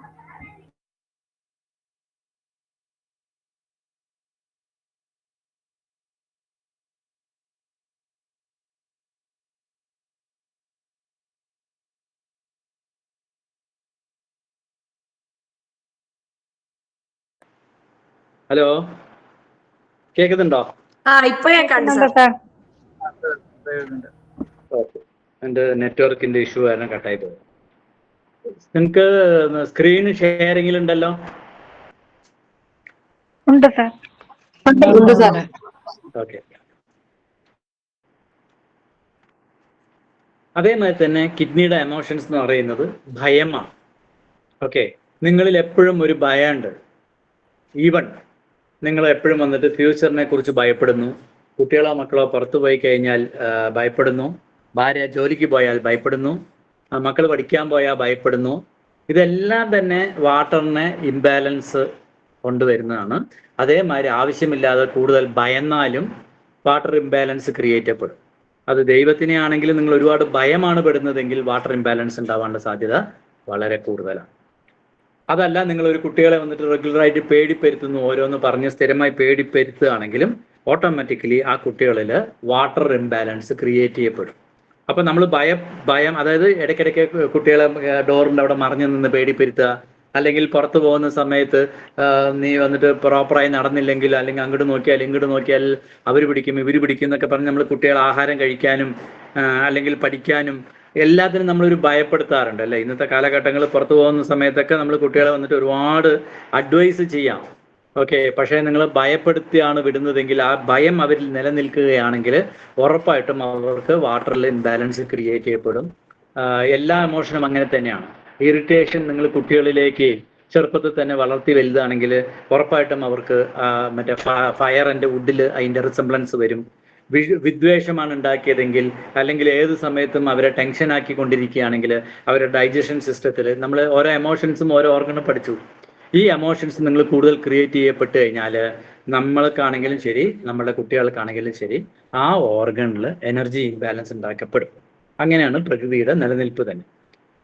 ഹലോ, കേൾക്കുന്നുണ്ടോ? എൻ്റെ നെറ്റ്വർക്കിന്റെ ഇഷ്യൂ കാരണം കട്ടായി പോയി. നിങ്ങൾക്ക് സ്ക്രീൻ ഷെയറിംഗിൽ ഉണ്ടല്ലോ? ഓക്കെ. അതേമാതിരി തന്നെ കിഡ്നിയുടെ എമോഷൻസ് എന്ന് പറയുന്നത് ഭയമാണ്. ഓക്കെ, നിങ്ങളിൽ എപ്പോഴും ഒരു ഭയമുണ്ട്. ഈവൻ നിങ്ങൾ എപ്പോഴും വന്നിട്ട് ഫ്യൂച്ചറിനെ കുറിച്ച് ഭയപ്പെടുന്നു. കുട്ടികളോ മക്കളോ പുറത്തു പോയി കഴിഞ്ഞാൽ ഭയപ്പെടുന്നു. ഭാര്യ ജോലിക്ക് പോയാൽ ഭയപ്പെടുന്നു. മക്കൾ പഠിക്കാൻ പോയാൽ ഭയപ്പെടുന്നു. ഇതെല്ലാം തന്നെ വാട്ടറിനെ ഇംബാലൻസ് കൊണ്ടുവരുന്നതാണ്. അതേമാതിരി ആവശ്യമില്ലാതെ കൂടുതൽ ഭയന്നാലും വാട്ടർ ഇംബാലൻസ് ക്രിയേറ്റ് ചെയ്യപ്പെടും. അത് ദൈവത്തിനെ ആണെങ്കിലും നിങ്ങൾ ഒരുപാട് ഭയമാണ് പെടുന്നതെങ്കിൽ വാട്ടർ ഇംബാലൻസ് ഉണ്ടാവാനുള്ള സാധ്യത വളരെ കൂടുതലാണ്. അതല്ല, നിങ്ങൾ ഒരു കുട്ടികളെ വന്നിട്ട് റെഗുലറായിട്ട് പേടിപ്പെടുത്തുന്നു, ഓരോന്ന് പറഞ്ഞ് സ്ഥിരമായി പേടിപ്പെടുത്തുകയാണെങ്കിലും ഓട്ടോമാറ്റിക്കലി ആ കുട്ടികളിൽ വാട്ടർ ഇംബാലൻസ് ക്രിയേറ്റ് ചെയ്യപ്പെടും. അപ്പൊ നമ്മൾ ഭയം അതായത് ഇടയ്ക്കിടയ്ക്ക് കുട്ടികളെ ഡോറിൻ്റെ അവിടെ മറിഞ്ഞു നിന്ന് പേടിപ്പെടുത്തുക, അല്ലെങ്കിൽ പുറത്തു പോകുന്ന സമയത്ത് നീ വന്നിട്ട് പ്രോപ്പറായി നടന്നില്ലെങ്കിൽ, അല്ലെങ്കിൽ അങ്ങോട്ട് നോക്കിയാൽ ഇങ്ങോട്ട് നോക്കിയാൽ അവർ പിടിക്കും ഇവർ പിടിക്കും എന്നൊക്കെ പറഞ്ഞ് നമ്മൾ കുട്ടികളെ ആഹാരം കഴിക്കാനും അല്ലെങ്കിൽ പഠിക്കാനും എല്ലാത്തിനും നമ്മളൊരു ഭയപ്പെടുത്താറുണ്ട് അല്ലേ. ഇന്നത്തെ കാലഘട്ടങ്ങളിൽ പുറത്തു പോകുന്ന സമയത്തൊക്കെ നമ്മൾ കുട്ടികളെ വന്നിട്ട് ഒരുപാട് അഡ്വൈസ് ചെയ്യാം. ഓക്കെ, പക്ഷേ നിങ്ങൾ ഭയപ്പെടുത്തിയാണ് വിടുന്നതെങ്കിൽ ആ ഭയം അവരിൽ നിലനിൽക്കുകയാണെങ്കിൽ ഉറപ്പായിട്ടും അവർക്ക് വാട്ടറിൽ ഇംബാലൻസ് ക്രിയേറ്റ് ചെയ്യപ്പെടും. എല്ലാ ഇമോഷനും അങ്ങനെ തന്നെയാണ്. ഇറിറ്റേഷൻ നിങ്ങൾ കുട്ടികളിലേക്ക് ചെറുപ്പത്തിൽ തന്നെ വളർത്തി വലുതാണെങ്കിൽ ഉറപ്പായിട്ടും അവർക്ക് മറ്റേ ഫയർ ആൻഡ് വുഡിൽ അതിൻ്റെ റിസംബ്ലൻസ് വരും. വിദ്വേഷമാണ് ഉണ്ടാക്കിയതെങ്കിൽ, അല്ലെങ്കിൽ ഏത് സമയത്തും അവരെ ടെൻഷൻ ആക്കിക്കൊണ്ടിരിക്കുകയാണെങ്കിൽ അവരുടെ ഡൈജഷൻ സിസ്റ്റത്തിൽ നമ്മൾ ഓരോ എമോഷൻസും ഓരോ ഓർഗനും പഠിച്ചു. ഈ എമോഷൻസ് നിങ്ങൾ കൂടുതൽ ക്രിയേറ്റ് ചെയ്യപ്പെട്ട് കഴിഞ്ഞാൽ നമ്മൾക്കാണെങ്കിലും ശരി നമ്മുടെ കുട്ടികൾക്കാണെങ്കിലും ശരി ആ ഓർഗണിൽ എനർജി ഇംബാലൻസ് ഉണ്ടാക്കപ്പെടും. അങ്ങനെയാണ് പ്രകൃതിയുടെ നിലനിൽപ്പ് തന്നെ.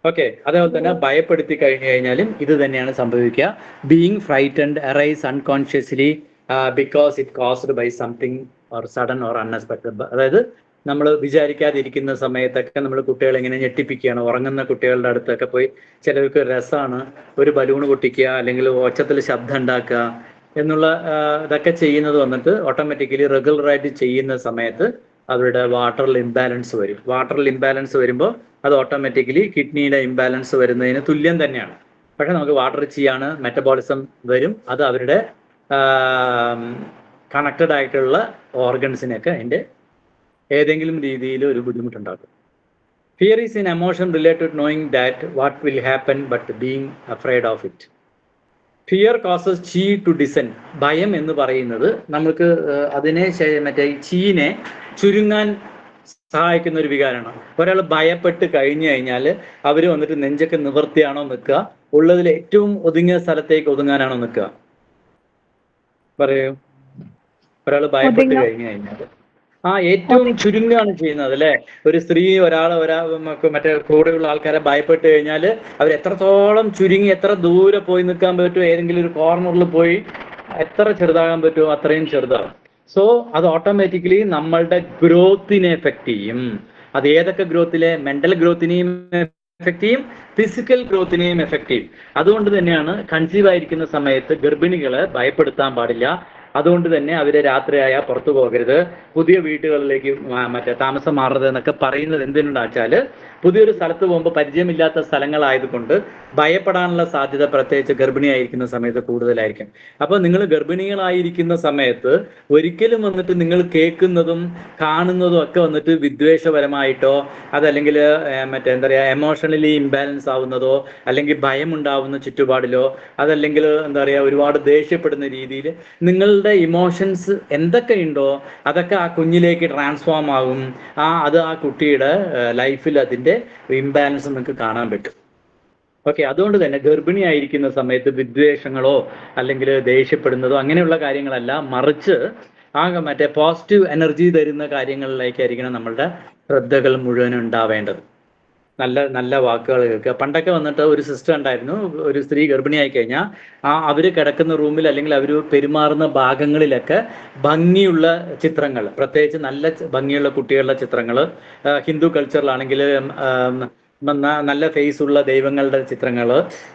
ഓക്കെ, അതേപോലെ തന്നെ ഭയപ്പെടുത്തി കഴിഞ്ഞു കഴിഞ്ഞാലും ഇത് തന്നെയാണ് സംഭവിക്കുക. Being frightened arise unconsciously because it caused by something or sudden or unexpected. അതായത് നമ്മൾ വിചാരിക്കാതിരിക്കുന്ന സമയത്തൊക്കെ നമ്മൾ കുട്ടികളെ ഇങ്ങനെ ഞെട്ടിപ്പിക്കുകയാണ്. ഉറങ്ങുന്ന കുട്ടികളുടെ അടുത്തൊക്കെ പോയി ചിലർക്ക് രസമാണ് ഒരു ബലൂൺ പൊട്ടിക്കുക, അല്ലെങ്കിൽ ഒച്ചത്തിൽ ശബ്ദം ഉണ്ടാക്കുക എന്നുള്ള ഇതൊക്കെ ചെയ്യുന്നത് വന്നിട്ട് ഓട്ടോമാറ്റിക്കലി റെഗുലറായിട്ട് ചെയ്യുന്ന സമയത്ത് അവരുടെ വാട്ടറിൽ ഇംബാലൻസ് വരും. വാട്ടറിൽ ഇംബാലൻസ് വരുമ്പോൾ അത് ഓട്ടോമാറ്റിക്കലി കിഡ്നിയുടെ ഇംബാലൻസ് വരുന്നതിന് തുല്യം തന്നെയാണ്. പക്ഷെ നമുക്ക് വാട്ടർ റിച്ചാണ്, മെറ്റബോളിസം വരും. അത് അവരുടെ കണക്റ്റഡ് ആയിട്ടുള്ള ഓർഗൻസിനൊക്കെ അതിൻ്റെ ഏതെങ്കിലും രീതിയിൽ ഒരു ബുദ്ധിമുട്ടുണ്ടാകും. Fear is in emotion related knowing that what will happen but being afraid of it. Fear causes ചീ ടു ഡിസെൻഡ്. ഭയം എന്ന് പറയുന്നത് നമുക്ക് അതിനെ മറ്റേ ചീനെ ചുരുങ്ങാൻ സഹായിക്കുന്ന ഒരു വികാരമാണ്. ഒരാൾ ഭയപ്പെട്ട് കഴിഞ്ഞു കഴിഞ്ഞാൽ അവർ വന്നിട്ട് നെഞ്ചൊക്കെ നിവർത്തിയാണോ നിൽക്കുക, ഉള്ളതിൽ ഏറ്റവും ഒതുങ്ങിയ സ്ഥലത്തേക്ക് ഒതുങ്ങാനാണോ നിൽക്കുക? പറയൂ. ഒരാൾ ഭയപ്പെട്ട് കഴിഞ്ഞു കഴിഞ്ഞാൽ ഏറ്റവും ചുരുങ്ങാണ് ചെയ്യുന്നത് അല്ലേ. ഒരു സ്ത്രീ മറ്റേ കൂടെയുള്ള ആൾക്കാരെ ഭയപ്പെട്ട് കഴിഞ്ഞാൽ അവർ എത്രത്തോളം ചുരുങ്ങി എത്ര ദൂരെ പോയി നിൽക്കാൻ പറ്റുമോ, ഏതെങ്കിലും ഒരു കോർണറിൽ പോയി എത്ര ചെറുതാകാൻ പറ്റുമോ അത്രയും ചെറുതാകും. സോ അത് ഓട്ടോമാറ്റിക്കലി നമ്മളുടെ ഗ്രോത്തിനെ എഫക്റ്റ് ചെയ്യും. അത് ഏതൊക്കെ ഗ്രോത്തിലെ? മെന്റൽ ഗ്രോത്തിനെയും എഫക്റ്റ് ചെയ്യും, ഫിസിക്കൽ ഗ്രോത്തിനെയും എഫക്റ്റ് ചെയ്യും. അതുകൊണ്ട് തന്നെയാണ് കൺസീവ് ആയിരിക്കുന്ന സമയത്ത് ഗർഭിണികളെ ഭയപ്പെടുത്താൻ പാടില്ല. അതുകൊണ്ട് തന്നെ അവരെ രാത്രിയായാൽ പുറത്തു പോകരുത്, പുതിയ വീട്ടുകളിലേക്ക് താമസം മാറരുത് എന്നൊക്കെ പറയുന്നത് എന്തിനാണെന്ന് വെച്ചാൽ പുതിയൊരു സ്ഥലത്ത് പോകുമ്പോൾ പരിചയമില്ലാത്ത സ്ഥലങ്ങളായതുകൊണ്ട് ഭയപ്പെടാനുള്ള സാധ്യത പ്രത്യേകിച്ച് ഗർഭിണിയായിരിക്കുന്ന സമയത്ത് കൂടുതലായിരിക്കും. അപ്പോൾ നിങ്ങൾ ഗർഭിണികളായിരിക്കുന്ന സമയത്ത് ഒരിക്കലും വന്നിട്ട് നിങ്ങൾ കേൾക്കുന്നതും കാണുന്നതും ഒക്കെ വന്നിട്ട് വിദ്വേഷപരമായിട്ടോ അതല്ലെങ്കിൽ എന്താ പറയുക എമോഷണലി ഇംബാലൻസ് ആവുന്നതോ അല്ലെങ്കിൽ ഭയം ഉണ്ടാവുന്ന ചുറ്റുപാടിലോ അതല്ലെങ്കിൽ എന്താ പറയുക ഒരുപാട് ദേഷ്യപ്പെടുന്ന രീതിയിൽ നിങ്ങളുടെ ഇമോഷൻസ് എന്തൊക്കെ ഉണ്ടോ അതൊക്കെ ആ കുഞ്ഞിലേക്ക് ട്രാൻസ്ഫോം ആകും. അത് ആ കുട്ടിയുടെ ലൈഫിൽ അതിൻ്റെ ഇംബാലൻസ് നിങ്ങൾക്ക് കാണാൻ പറ്റും. ഓക്കെ, അതുകൊണ്ട് തന്നെ ഗർഭിണിയായിരിക്കുന്ന സമയത്ത് വിദ്വേഷങ്ങളോ അല്ലെങ്കിൽ ദേഷ്യപ്പെടുന്നതോ അങ്ങനെയുള്ള കാര്യങ്ങളല്ല, മറിച്ച് മറ്റേ പോസിറ്റീവ് എനർജി തരുന്ന കാര്യങ്ങളിലേക്കായിരിക്കണം നമ്മളുടെ ശ്രദ്ധകൾ മുഴുവൻ ഉണ്ടാവേണ്ടത്. നല്ല നല്ല വാക്കുകൾ കേൾക്കുക. പണ്ടൊക്കെ വന്നിട്ട് ഒരു സിസ്റ്റർ ഉണ്ടായിരുന്നു, ഒരു സ്ത്രീ ഗർഭിണിയായി കഴിഞ്ഞാൽ അവർ കിടക്കുന്ന റൂമിൽ അല്ലെങ്കിൽ അവർ പെരുമാറുന്ന ഭാഗങ്ങളിലൊക്കെ ഭംഗിയുള്ള ചിത്രങ്ങൾ, പ്രത്യേകിച്ച് നല്ല ഭംഗിയുള്ള കുട്ടികളുടെ ചിത്രങ്ങൾ, ഹിന്ദു കൾച്ചറിലാണെങ്കിൽ നല്ല ഫേസ് ഉള്ള ദൈവങ്ങളുടെ ചിത്രങ്ങൾ,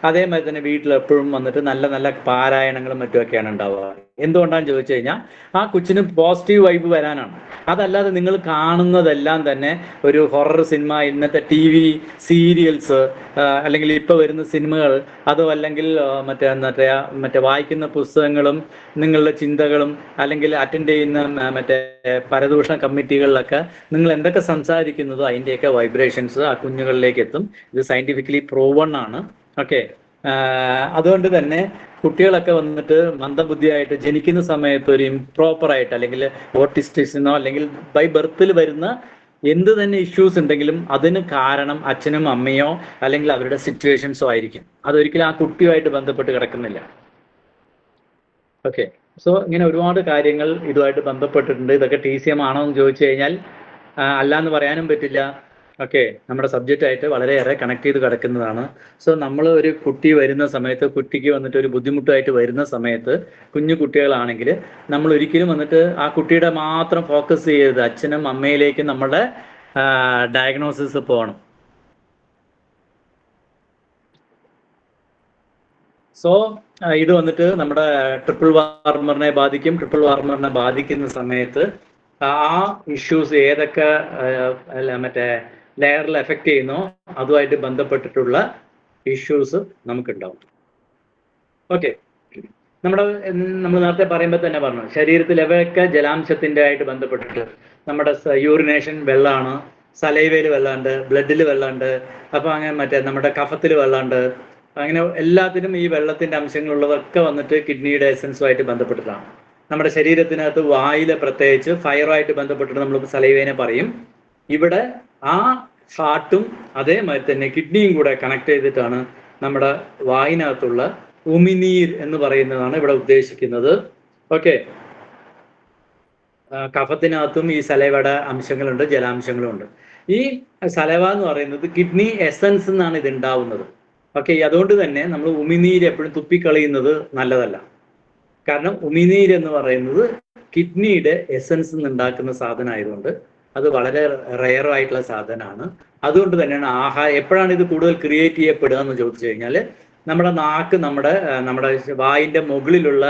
അതേമാതിരി തന്നെ വീട്ടിൽ എപ്പോഴും വന്നിട്ട് നല്ല നല്ല പാരായണങ്ങളും മറ്റുമൊക്കെയാണ് ഉണ്ടാവുക. എന്തുകൊണ്ടാണെന്ന് ചോദിച്ചു കഴിഞ്ഞാൽ ആ കൊച്ചിന് പോസിറ്റീവ് വൈബ് വരാനാണ്. അതല്ലാതെ നിങ്ങൾ കാണുന്നതെല്ലാം തന്നെ ഒരു ഹൊറർ സിനിമ, ഇന്നത്തെ TV സീരിയൽസ്, അല്ലെങ്കിൽ ഇപ്പോൾ വരുന്ന സിനിമകൾ, അതോ അല്ലെങ്കിൽ മറ്റേ വായിക്കുന്ന പുസ്തകങ്ങളും നിങ്ങളുടെ ചിന്തകളും അല്ലെങ്കിൽ അറ്റൻഡ് ചെയ്യുന്ന പരദൂഷണ കമ്മിറ്റികളിലൊക്കെ നിങ്ങൾ എന്തൊക്കെ സംസാരിക്കുന്നതോ അതിൻ്റെയൊക്കെ വൈബ്രേഷൻസ് ആ കുഞ്ഞുങ്ങളിലേക്ക് എത്തും. ഇത് സയന്റിഫിക്കലി പ്രൂവൺ ആണ്. ഓക്കെ, അതുകൊണ്ട് തന്നെ കുട്ടികളൊക്കെ വന്നിട്ട് മന്ദബുദ്ധിയായിട്ട് ജനിക്കുന്ന സമയത്ത് ഒരു ഇംപ്രോപ്പർ ആയിട്ട് അല്ലെങ്കിൽ ഓട്ടിസ്റ്റിക്സിനോ അല്ലെങ്കിൽ ബൈ ബർത്തിൽ വരുന്ന എന്ത് തന്നെ ഇഷ്യൂസ് ഉണ്ടെങ്കിലും അതിന് കാരണം അച്ഛനും അമ്മയോ അല്ലെങ്കിൽ അവരുടെ സിറ്റുവേഷൻസോ ആയിരിക്കും. അതൊരിക്കലും ആ കുട്ടിയുമായിട്ട് ബന്ധപ്പെട്ട് കിടക്കുന്നില്ല. ഓക്കെ, സോ ഇങ്ങനെ ഒരുപാട് കാര്യങ്ങൾ ഇതുമായിട്ട് ബന്ധപ്പെട്ടിട്ടുണ്ട്. ഇതൊക്കെ TCM ആണോ എന്ന് ചോദിച്ചു കഴിഞ്ഞാൽ അല്ല എന്ന് പറയാനും പറ്റില്ല. ഓക്കെ, നമ്മുടെ സബ്ജക്റ്റായിട്ട് വളരെയേറെ കണക്ട് ചെയ്ത് കിടക്കുന്നതാണ്. സോ നമ്മൾ ഒരു കുട്ടി വരുന്ന സമയത്ത്, കുട്ടിക്ക് വന്നിട്ട് ഒരു ബുദ്ധിമുട്ടായിട്ട് വരുന്ന സമയത്ത്, കുഞ്ഞു കുട്ടികളാണെങ്കിൽ നമ്മൾ ഒരിക്കലും വന്നിട്ട് ആ കുട്ടിയുടെ മാത്രം ഫോക്കസ് ചെയ്യരുത്. അച്ഛനും അമ്മയിലേക്കും നമ്മുടെ ഡയഗ്നോസിസ് പോകണം. സോ ഇത് വന്നിട്ട് നമ്മുടെ ട്രിപ്പിൾ വാർമറിനെ ബാധിക്കും. ട്രിപ്പിൾ വാർമറിനെ ബാധിക്കുന്ന സമയത്ത് ആ ഇഷ്യൂസ് ഏതൊക്കെ മറ്റേ ലെയറിൽ എഫക്റ്റ് ചെയ്യുന്നോ അതുമായിട്ട് ബന്ധപ്പെട്ടിട്ടുള്ള ഇഷ്യൂസ് നമുക്കുണ്ടാവും. ഓക്കെ, നമ്മൾ നേരത്തെ പറയുമ്പോൾ തന്നെ പറഞ്ഞു, ശരീരത്തിൽ എവയൊക്കെ ജലാംശത്തിൻ്റെ ആയിട്ട് ബന്ധപ്പെട്ടിട്ട് നമ്മുടെ യൂറിനേഷൻ വെള്ളമാണ്, സലൈവയിൽ വെള്ളമുണ്ട്, ബ്ലഡിൽ വെള്ളമുണ്ട്, അപ്പോൾ അങ്ങനെ മറ്റേ നമ്മുടെ കഫത്തിൽ വെള്ളമുണ്ട്, അങ്ങനെ എല്ലാത്തിനും ഈ വെള്ളത്തിൻ്റെ അംശങ്ങളുള്ളതൊക്കെ വന്നിട്ട് കിഡ്നിയുടെ എസൻസുമായിട്ട് ബന്ധപ്പെട്ടിട്ടാണ്. നമ്മുടെ ശരീരത്തിനകത്ത് വായിലെ പ്രത്യേകിച്ച് ഫയറുമായിട്ട് ബന്ധപ്പെട്ടിട്ട് നമ്മൾ സലൈവേനെ പറയും. ഇവിടെ ആ ഹാർട്ടും അതേമാതിരി തന്നെ കിഡ്നിയും കൂടെ കണക്ട് ചെയ്തിട്ടാണ് നമ്മുടെ വായിനകത്തുള്ള ഉമിനീർ എന്ന് പറയുന്നതാണ് ഇവിടെ ഉദ്ദേശിക്കുന്നത്. ഓക്കെ, കഫത്തിനകത്തും ഈ സലൈവയുടെ അംശങ്ങളുണ്ട്, ജലാംശങ്ങളുണ്ട്. ഈ സലൈവ എന്ന് പറയുന്നത് കിഡ്നി എസൻസ് എന്നാണ് ഇത് ഉണ്ടാവുന്നത്. ഓക്കെ, അതുകൊണ്ട് തന്നെ നമ്മൾ ഉമിനീര് എപ്പോഴും തുപ്പിക്കളയുന്നത് നല്ലതല്ല. കാരണം ഉമിനീര് എന്ന് പറയുന്നത് കിഡ്നിയുടെ എസൻസ് നിന്ന് ഉണ്ടാക്കുന്ന സാധനമായതുകൊണ്ട് അത് വളരെ റെയർ ആയിട്ടുള്ള സാധനമാണ്. അതുകൊണ്ട് തന്നെയാണ് എപ്പോഴാണ് ഇത് കൂടുതൽ ക്രിയേറ്റ് ചെയ്യപ്പെടുക എന്ന് ചോദിച്ചു കഴിഞ്ഞാൽ നമ്മുടെ നാക്ക് നമ്മുടെ വായിന്റെ മുകളിലുള്ള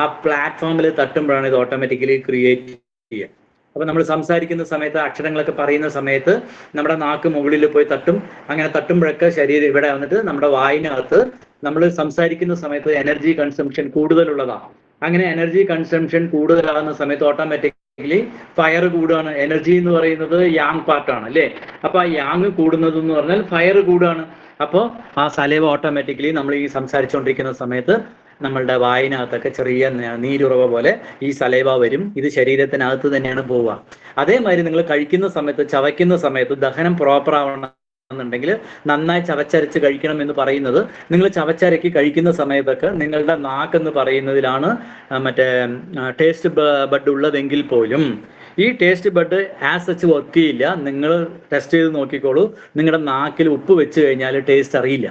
ആ പ്ലാറ്റ്ഫോമിൽ തട്ടുമ്പോഴാണ് ഇത് ഓട്ടോമാറ്റിക്കലി ക്രിയേറ്റ് ചെയ്യുക. അപ്പൊ നമ്മൾ സംസാരിക്കുന്ന സമയത്ത് അക്ഷരങ്ങളൊക്കെ പറയുന്ന സമയത്ത് നമ്മുടെ നാക്ക് മുകളിൽ പോയി തട്ടും. അങ്ങനെ തട്ടുമ്പോഴൊക്കെ ശരീരം ഇവിടെ വന്നിട്ട് നമ്മുടെ വായിനകത്ത് നമ്മൾ സംസാരിക്കുന്ന സമയത്ത് എനർജി കൺസംഷൻ കൂടുതലുള്ളതാണ്. അങ്ങനെ എനർജി കൺസംഷൻ കൂടുതലാകുന്ന സമയത്ത് ഓട്ടോമാറ്റിക്കലി ഫയർ കൂടുകയാണ്. എനർജി എന്ന് പറയുന്നത് യാങ് പാർട്ടാണ് അല്ലേ? അപ്പൊ ആ യാങ് കൂടുന്നത് എന്ന് പറഞ്ഞാൽ ഫയർ കൂടുകയാണ്. അപ്പോൾ ആ സലൈവ ഓട്ടോമാറ്റിക്കലി നമ്മൾ ഈ സംസാരിച്ചുകൊണ്ടിരിക്കുന്ന സമയത്ത് നമ്മളുടെ വായിനകത്തൊക്കെ ചെറിയ നീരുറവ പോലെ ഈ സലൈവ വരും. ഇത് ശരീരത്തിനകത്ത് തന്നെയാണ് പോവുക. അതേമാതിരി നിങ്ങൾ കഴിക്കുന്ന സമയത്ത്, ചവയ്ക്കുന്ന സമയത്ത് ദഹനം പ്രോപ്പർ ആവണമെന്നുണ്ടെങ്കിൽ നന്നായി ചവച്ചരച്ച് കഴിക്കണം എന്ന് പറയുന്നത്, നിങ്ങൾ ചവച്ചരക്കി കഴിക്കുന്ന സമയത്തൊക്കെ നിങ്ങളുടെ നാക്കെന്ന് പറയുന്നതിലാണ് മറ്റേ ടേസ്റ്റ് ബഡ് ഉള്ളതെങ്കിൽ പോലും ഈ taste bud as such work ചെയ്യില്ല. നിങ്ങൾ ടെസ്റ്റ് ചെയ്ത് നോക്കിക്കോളൂ. നിങ്ങളുടെ നാക്കിൽ ഉപ്പ് വെച്ച് കഴിഞ്ഞാൽ ടേസ്റ്റ് അറിയില്ല.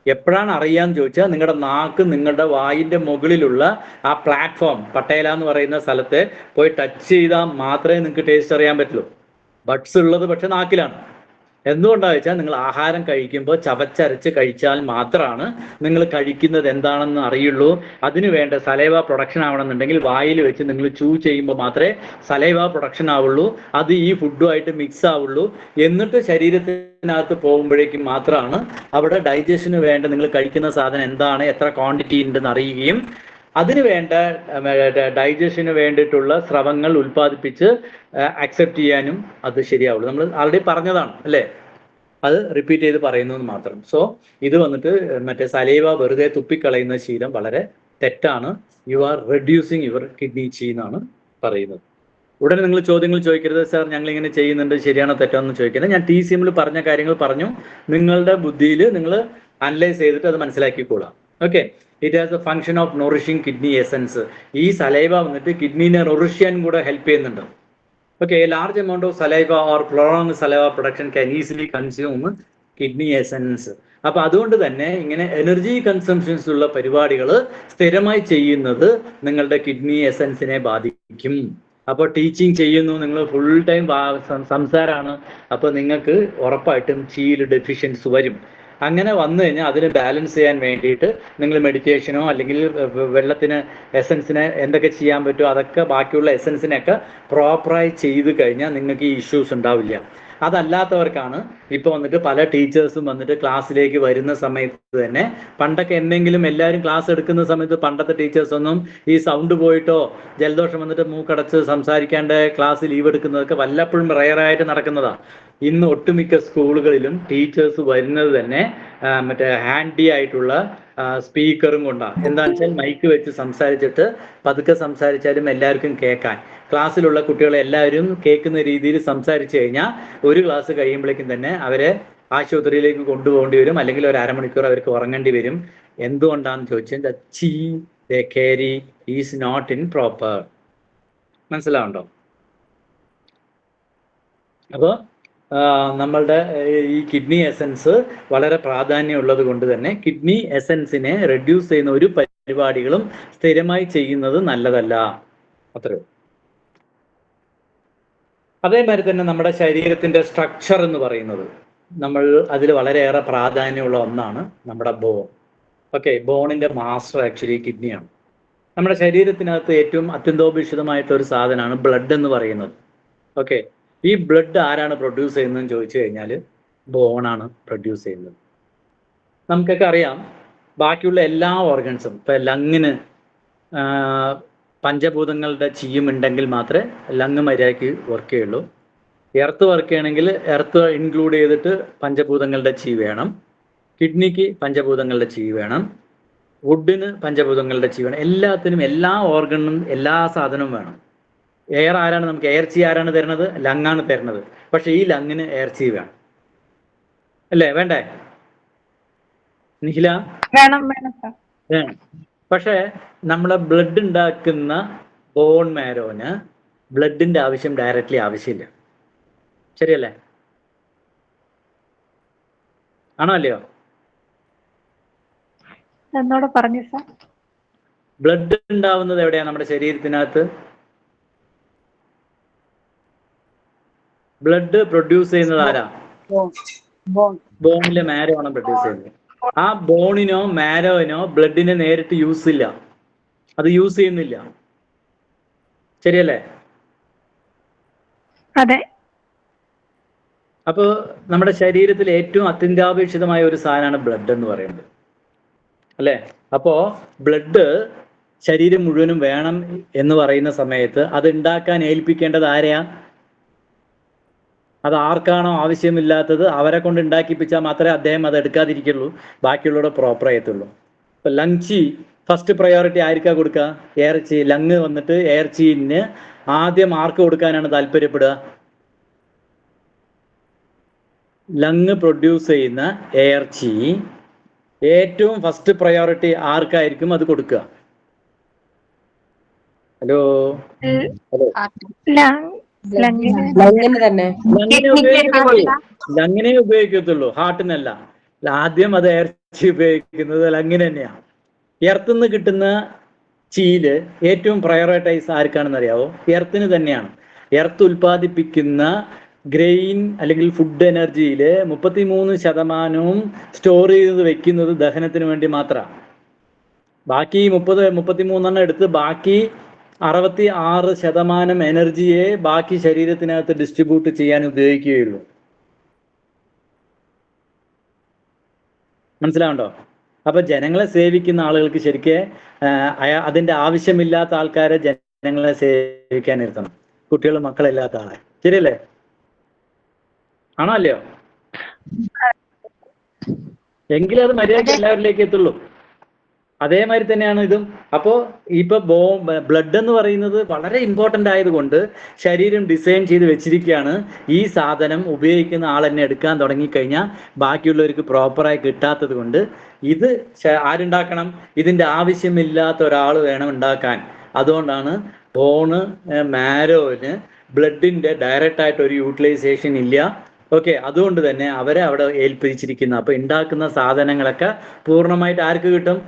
എപ്പോഴാണ് അറിയാന്ന് ചോദിച്ചാൽ നിങ്ങളുടെ നാക്ക് നിങ്ങളുടെ വായിന്റെ മുകളിലുള്ള ആ പ്ലാറ്റ്ഫോം പട്ടേല എന്ന് പറയുന്ന സ്ഥലത്തെ പോയി ടച്ച് ചെയ്താൽ മാത്രമേ നിങ്ങൾക്ക് ടേസ്റ്റ് അറിയാൻ പറ്റുള്ളൂ. ബഡ്സ് ഉള്ളത് പക്ഷെ നാക്കിലാണ്. എന്തുകൊണ്ടാണെന്ന് വെച്ചാൽ നിങ്ങൾ ആഹാരം കഴിക്കുമ്പോൾ ചവച്ചരച്ച് കഴിച്ചാൽ മാത്രമാണ് നിങ്ങൾ കഴിക്കുന്നത് എന്താണെന്ന് അറിയുള്ളൂ. അതിനു വേണ്ട സലൈവ പ്രൊഡക്ഷൻ ആവണമെന്നുണ്ടെങ്കിൽ വായിൽ വെച്ച് നിങ്ങൾ ചൂ ചെയ്യുമ്പോൾ മാത്രമേ സലൈവ പ്രൊഡക്ഷൻ ആവുള്ളൂ. അത് ഈ ഫുഡുമായിട്ട് മിക്സ് ആവുള്ളൂ. എന്നിട്ട് ശരീരത്തിനകത്ത് പോകുമ്പോഴേക്കും മാത്രമാണ് അവിടെ ഡൈജഷന് വേണ്ട നിങ്ങൾ കഴിക്കുന്ന സാധനം എന്താണ്, എത്ര ക്വാണ്ടിറ്റി ഉണ്ടെന്ന് അറിയുകയും അതിന് വേണ്ട ഡൈജഷന് വേണ്ടിയിട്ടുള്ള സ്രവങ്ങൾ ഉൽപ്പാദിപ്പിച്ച് അക്സെപ്റ്റ് ചെയ്യാനും അത് ശരിയാവുള്ളൂ. നമ്മൾ ആൾറെഡി പറഞ്ഞതാണ് അല്ലേ? അത് റിപ്പീറ്റ് ചെയ്ത് പറയുന്നത് മാത്രം. സോ ഇത് വന്നിട്ട് മറ്റേ സലൈവ വെറുതെ തുപ്പിക്കളയുന്ന ശീലം വളരെ തെറ്റാണ്. You are reducing your kidney ചീ എന്നാണ് പറയുന്നത്. ഉടനെ നിങ്ങൾ ചോദ്യങ്ങൾ ചോദിക്കരുത്, സാർ ഞങ്ങൾ ഇങ്ങനെ ചെയ്യുന്നുണ്ട് ശരിയാണോ തെറ്റാണെന്ന് ചോദിക്കുന്നത്. ഞാൻ TCM പറഞ്ഞ കാര്യങ്ങൾ പറഞ്ഞു. നിങ്ങളുടെ ബുദ്ധിയിൽ നിങ്ങൾ അനലൈസ് ചെയ്തിട്ട് അത് മനസ്സിലാക്കിക്കോളാം. Okay, it has a function of nourishing kidney essence. ഈ സലൈവ വന്നിട്ട് കിഡ്നീനെ നൊറിഷ് ചെയ്യാൻ കൂടെ ഹെൽപ്പ് ചെയ്യുന്നുണ്ട്. Okay, a large amount of saliva or prolonged saliva production can easily consume kidney essence. അപ്പൊ അതുകൊണ്ട് തന്നെ ഇങ്ങനെ എനർജി കൺസംഷൻസ് ഉള്ള പരിപാടികൾ സ്ഥിരമായി ചെയ്യുന്നത് നിങ്ങളുടെ കിഡ്നി എസൻസിനെ ബാധിക്കും. അപ്പോൾ ടീച്ചിങ് ചെയ്യുന്നു, നിങ്ങൾ ഫുൾ ടൈം സംസാരമാണ്, അപ്പോൾ നിങ്ങൾക്ക് ഉറപ്പായിട്ടും ചീയിൽ ഡെഫിഷ്യൻസി വരും. അങ്ങനെ വന്നു കഴിഞ്ഞാൽ അതിന് ബാലൻസ് ചെയ്യാൻ വേണ്ടിയിട്ട് നിങ്ങൾ മെഡിറ്റേഷനോ അല്ലെങ്കിൽ വെള്ളത്തിന് എസൻസിനെ എന്തൊക്കെ ചെയ്യാൻ പറ്റുമോ അതൊക്കെ ബാക്കിയുള്ള എസൻസിനെയൊക്കെ പ്രോപ്പറായി ചെയ്ത് കഴിഞ്ഞാൽ നിങ്ങൾക്ക് ഈ ഇഷ്യൂസ് ഉണ്ടാവില്ല. അതല്ലാത്തവർക്കാണ് ഇപ്പോൾ വന്നിട്ട് പല ടീച്ചേഴ്സും വന്നിട്ട് ക്ലാസ്സിലേക്ക് വരുന്ന സമയത്ത് തന്നെ, പണ്ടൊക്കെ എന്തെങ്കിലും എല്ലാവരും ക്ലാസ് എടുക്കുന്ന സമയത്ത് പണ്ടത്തെ ടീച്ചേഴ്സൊന്നും ഈ സൗണ്ട് പോയിട്ടോ ജലദോഷം വന്നിട്ട് മൂക്കടച്ച് സംസാരിക്കാണ്ട് ക്ലാസ് ലീവ് എടുക്കുന്നതൊക്കെ വല്ലപ്പോഴും റെയറായിട്ട് നടക്കുന്നതാണ്. ഇന്ന് ഒട്ടുമിക്ക സ്കൂളുകളിലും ടീച്ചേഴ്സ് വരുന്നത് തന്നെ മറ്റേ ഹാൻഡി ആയിട്ടുള്ള സ്പീക്കറും കൊണ്ടാണ്. എന്താണെന്ന് വെച്ചാൽ മൈക്ക് വെച്ച് സംസാരിച്ചിട്ട് പതുക്കെ സംസാരിച്ചാലും എല്ലാവർക്കും കേൾക്കാൻ, ക്ലാസ്സിലുള്ള കുട്ടികളെ എല്ലാവരും കേൾക്കുന്ന രീതിയിൽ സംസാരിച്ചു കഴിഞ്ഞാൽ ഒരു ക്ലാസ് കഴിയുമ്പോഴേക്കും തന്നെ അവരെ ആശുപത്രിയിലേക്ക് കൊണ്ടുപോകേണ്ടി വരും, അല്ലെങ്കിൽ ഒരു അരമണിക്കൂർ അവർക്ക് ഉറങ്ങേണ്ടി വരും. എന്തുകൊണ്ടാണെന്ന് ചോദിച്ചാൽ the chi they carry is not in proper. മനസ്സിലാവുണ്ടോ? അപ്പോൾ നമ്മളുടെ ഈ കിഡ്നി എസൻസ് വളരെ പ്രാധാന്യമുള്ളത് കൊണ്ട് തന്നെ കിഡ്നി എസൻസിനെ റെഡ്യൂസ് ചെയ്യുന്ന ഒരു പരിപാടികളും സ്ഥിരമായി ചെയ്യുന്നത് നല്ലതല്ല. അത്രയോ. അതേമാതിരി തന്നെ നമ്മുടെ ശരീരത്തിന്റെ സ്ട്രക്ചർ എന്ന് പറയുന്നത് നമ്മൾ അതിൽ വളരെയേറെ പ്രാധാന്യമുള്ള ഒന്നാണ് നമ്മുടെ ബോൺ. ഓക്കെ, ബോണിന്റെ മാസ്റ്റർ ആക്ച്വലി കിഡ്നിയാണ്. നമ്മുടെ ശരീരത്തിനകത്ത് ഏറ്റവും അത്യന്തോപേക്ഷിതമായിട്ടുള്ള ഒരു സാധനമാണ് ബ്ലഡ് എന്ന് പറയുന്നത്. ഓക്കെ, ഈ ബ്ലഡ് ആരാണ് പ്രൊഡ്യൂസ് ചെയ്യുന്നതെന്ന് ചോദിച്ചു കഴിഞ്ഞാൽ ബോണാണ് പ്രൊഡ്യൂസ് ചെയ്യുന്നത്. നമുക്കൊക്കെ അറിയാം ബാക്കിയുള്ള എല്ലാ ഓർഗൻസും, ഇപ്പം ലങ്ങിന് പഞ്ചഭൂതങ്ങളുടെ ചീയുമുണ്ടെങ്കിൽ മാത്രമേ ലങ് മര്യാദയ്ക്ക് വർക്ക് ചെയ്യുള്ളൂ. എർത്ത് വർക്ക് ചെയ്യണമെങ്കിൽ എർത്ത് ഇൻക്ലൂഡ് ചെയ്തിട്ട് പഞ്ചഭൂതങ്ങളുടെ ചീ വേണം. കിഡ്നിക്ക് പഞ്ചഭൂതങ്ങളുടെ ചീ വേണം. വുഡിന് പഞ്ചഭൂതങ്ങളുടെ ചീ വേണം. എല്ലാത്തിനും എല്ലാ ഓർഗനും എല്ലാ സാധനവും വേണം. എയർ ആരാണ് നമുക്ക് എയർ ചീ ആരാണ് തരുന്നത്? ലങ്ങാണ് തരുന്നത്. പക്ഷെ ഈ ലങ്ങിന് എയർ ചീ വേണം, അല്ലേ? വേണ്ടേ നിഖില? വേണം. പക്ഷെ നമ്മളെ ബ്ലഡ് ഉണ്ടാക്കുന്ന ബോൺ മാരോന് ബ്ലഡിന്റെ ആവശ്യം ഡയറക്റ്റ്ലി ആവശ്യമില്ല. ശരിയല്ലേ? ആണോ അല്ലയോ? എന്നോട് പറഞ്ഞു സാർ. ബ്ലഡ് ഉണ്ടാവുന്നത് എവിടെയാണ്? നമ്മുടെ ശരീരത്തിനകത്ത്. ബ്ലഡ് പ്രൊഡ്യൂസ് ചെയ്യുന്നത് ആരാ? ബോണിലെ മാരോ ആണ് പ്രൊഡ്യൂസ് ചെയ്യുന്നത്. ആ ബോണിനോ മാരോനോ ബ്ലഡിനെ നേരിട്ട് യൂസ് ഇല്ല, അത് യൂസ് ചെയ്യുന്നില്ല. ശരിയല്ലേ? അതെ. അപ്പോൾ നമ്മുടെ ശരീരത്തിൽ ഏറ്റവും അത്യന്താപേക്ഷിതമായ ഒരു സാധനമാണ് ബ്ലഡ് എന്ന് പറയുന്നത്, അല്ലേ? അപ്പോൾ ബ്ലഡ് ശരീരം മുഴുവനും വേണം എന്ന് പറയുന്ന സമയത്ത് അത് ഉണ്ടാക്കാൻ ഏൽപ്പിക്കേണ്ടത് ആരെയാ? അത് ആർക്കാണോ ആവശ്യമില്ലാത്തത് അവരെ കൊണ്ട് ഉണ്ടാക്കിപ്പിച്ചാൽ മാത്രമേ അദ്ദേഹം അത് എടുക്കാതിരിക്കുള്ളൂ, ബാക്കിയുള്ളവരുടെ പ്രോപ്പർ ആയത്തുള്ളൂ. ഇപ്പൊ ലങ് ഫസ്റ്റ് പ്രയോറിറ്റി ആർക്കാ കൊടുക്കുക? എയർ ചീ. ലങ് വന്നിട്ട് എയർ ചീന് ആദ്യം ആർക്ക് കൊടുക്കാനാണ് താല്പര്യപ്പെടുക? ലങ് പ്രൊഡ്യൂസ് ചെയ്യുന്ന എയർ ചീ ഏറ്റവും ഫസ്റ്റ് പ്രയോറിറ്റി ആർക്കായിരിക്കും അത് കൊടുക്കുക? ഹലോ ഹലോ ലങ്ങിനെ ഉപയോഗിക്കത്തുള്ളൂ, ഹാർട്ടിനല്ല. ആദ്യം അത് എയർ ചീ ഉപയോഗിക്കുന്നത് ലങ്ങിന് തന്നെയാണ്. എർത്തുനിന്ന് കിട്ടുന്ന ചീല് ഏറ്റവും പ്രയോറിറ്റൈസ് ആർക്കാണെന്ന് അറിയാവോ? എർത്തിന് തന്നെയാണ്. എർത്ത് ഉൽപ്പാദിപ്പിക്കുന്ന ഗ്രെയിൻ അല്ലെങ്കിൽ ഫുഡ് എനർജിയിൽ 33% സ്റ്റോർ ചെയ്ത് വെക്കുന്നത് ദഹനത്തിന് വേണ്ടി മാത്രമാണ്. ബാക്കി 33 എടുത്ത് ബാക്കി 66% എനർജിയെ ബാക്കി ശരീരത്തിനകത്ത് ഡിസ്ട്രിബ്യൂട്ട് ചെയ്യാൻ ഉപയോഗിക്കുകയുള്ളൂ. മനസ്സിലാവുണ്ടോ? അപ്പൊ ജനങ്ങളെ സേവിക്കുന്ന ആളുകൾക്ക് ശരിക്ക് അതിന്റെ ആവശ്യമില്ലാത്ത ആൾക്കാരെ ജനങ്ങളെ സേവിക്കാൻ ഇരുത്തണം. കുട്ടികൾ മക്കളില്ലാത്ത ആളെ. ശരിയല്ലേ? ആണോ അല്ലയോ? എങ്കിലും അത് മര്യാദയ്ക്ക് എല്ലാവരിലേക്ക് എത്തുള്ളൂ. അതേമാതിരി തന്നെയാണ് ഇതും. അപ്പോൾ ഇപ്പൊ ബ്ലഡ് എന്ന് പറയുന്നത് വളരെ ഇമ്പോർട്ടൻ്റ് ആയതുകൊണ്ട് ശരീരം ഡിസൈൻ ചെയ്ത് വെച്ചിരിക്കുകയാണ്. ഈ സാധനം ഉപയോഗിക്കുന്ന ആൾ തന്നെ എടുക്കാൻ തുടങ്ങിക്കഴിഞ്ഞാൽ ബാക്കിയുള്ളവർക്ക് പ്രോപ്പറായി കിട്ടാത്തത് കൊണ്ട് ഇത് ആരുണ്ടാക്കണം? ഇതിന്റെ ആവശ്യമില്ലാത്ത ഒരാൾ വേണം ഉണ്ടാക്കാൻ. അതുകൊണ്ടാണ് ബോണ് മാരോന് ബ്ലഡിന്റെ ഡയറക്റ്റ് ആയിട്ട് ഒരു യൂട്ടിലൈസേഷൻ ഇല്ല. ഓക്കെ, അതുകൊണ്ട് തന്നെ അവരെ അവിടെ ഏൽപ്പിച്ചിരിക്കുന്നു. അപ്പൊ ഉണ്ടാക്കുന്ന സാധനങ്ങളൊക്കെ പൂർണ്ണമായിട്ട് ആർക്ക് കിട്ടും?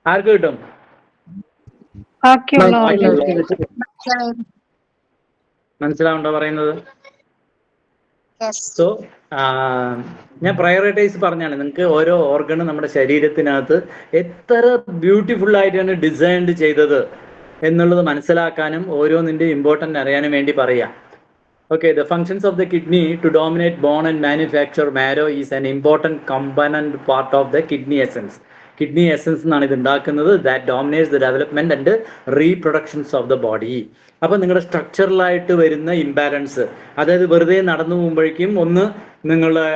ആർക്ക് കിട്ടും? മനസ്സിലാവുണ്ടോ പറയുന്നത്? സോ ഞാൻ പ്രയോറിറ്റൈസ് പറഞ്ഞാണ്. നിങ്ങൾക്ക് ഓരോ ഓർഗണും നമ്മുടെ ശരീരത്തിനകത്ത് എത്ര ബ്യൂട്ടിഫുൾ ആയിട്ടാണ് ഡിസൈൻഡ് ചെയ്തത് എന്നുള്ളത് മനസ്സിലാക്കാനും ഓരോന്നിന്റെ ഇമ്പോർട്ടൻ്റ് അറിയാനും വേണ്ടി പറയാം. Okay, the functions of the kidney to dominate bone and manufacture marrow is an important component part of the kidney essence. Kidney essence എന്നാണ് ഇത് ഉണ്ടാക്കുന്നത്. That dominates the development and reproductions of the body. അപ്പോൾ നിങ്ങളുടെ സ്ട്രക്ചറലായിട്ട് വരുന്ന imbalance, അതായത് വെറുതെ നടന്നു പോകുമ്പോഴേക്കും ഒന്ന് നിങ്ങളുടെ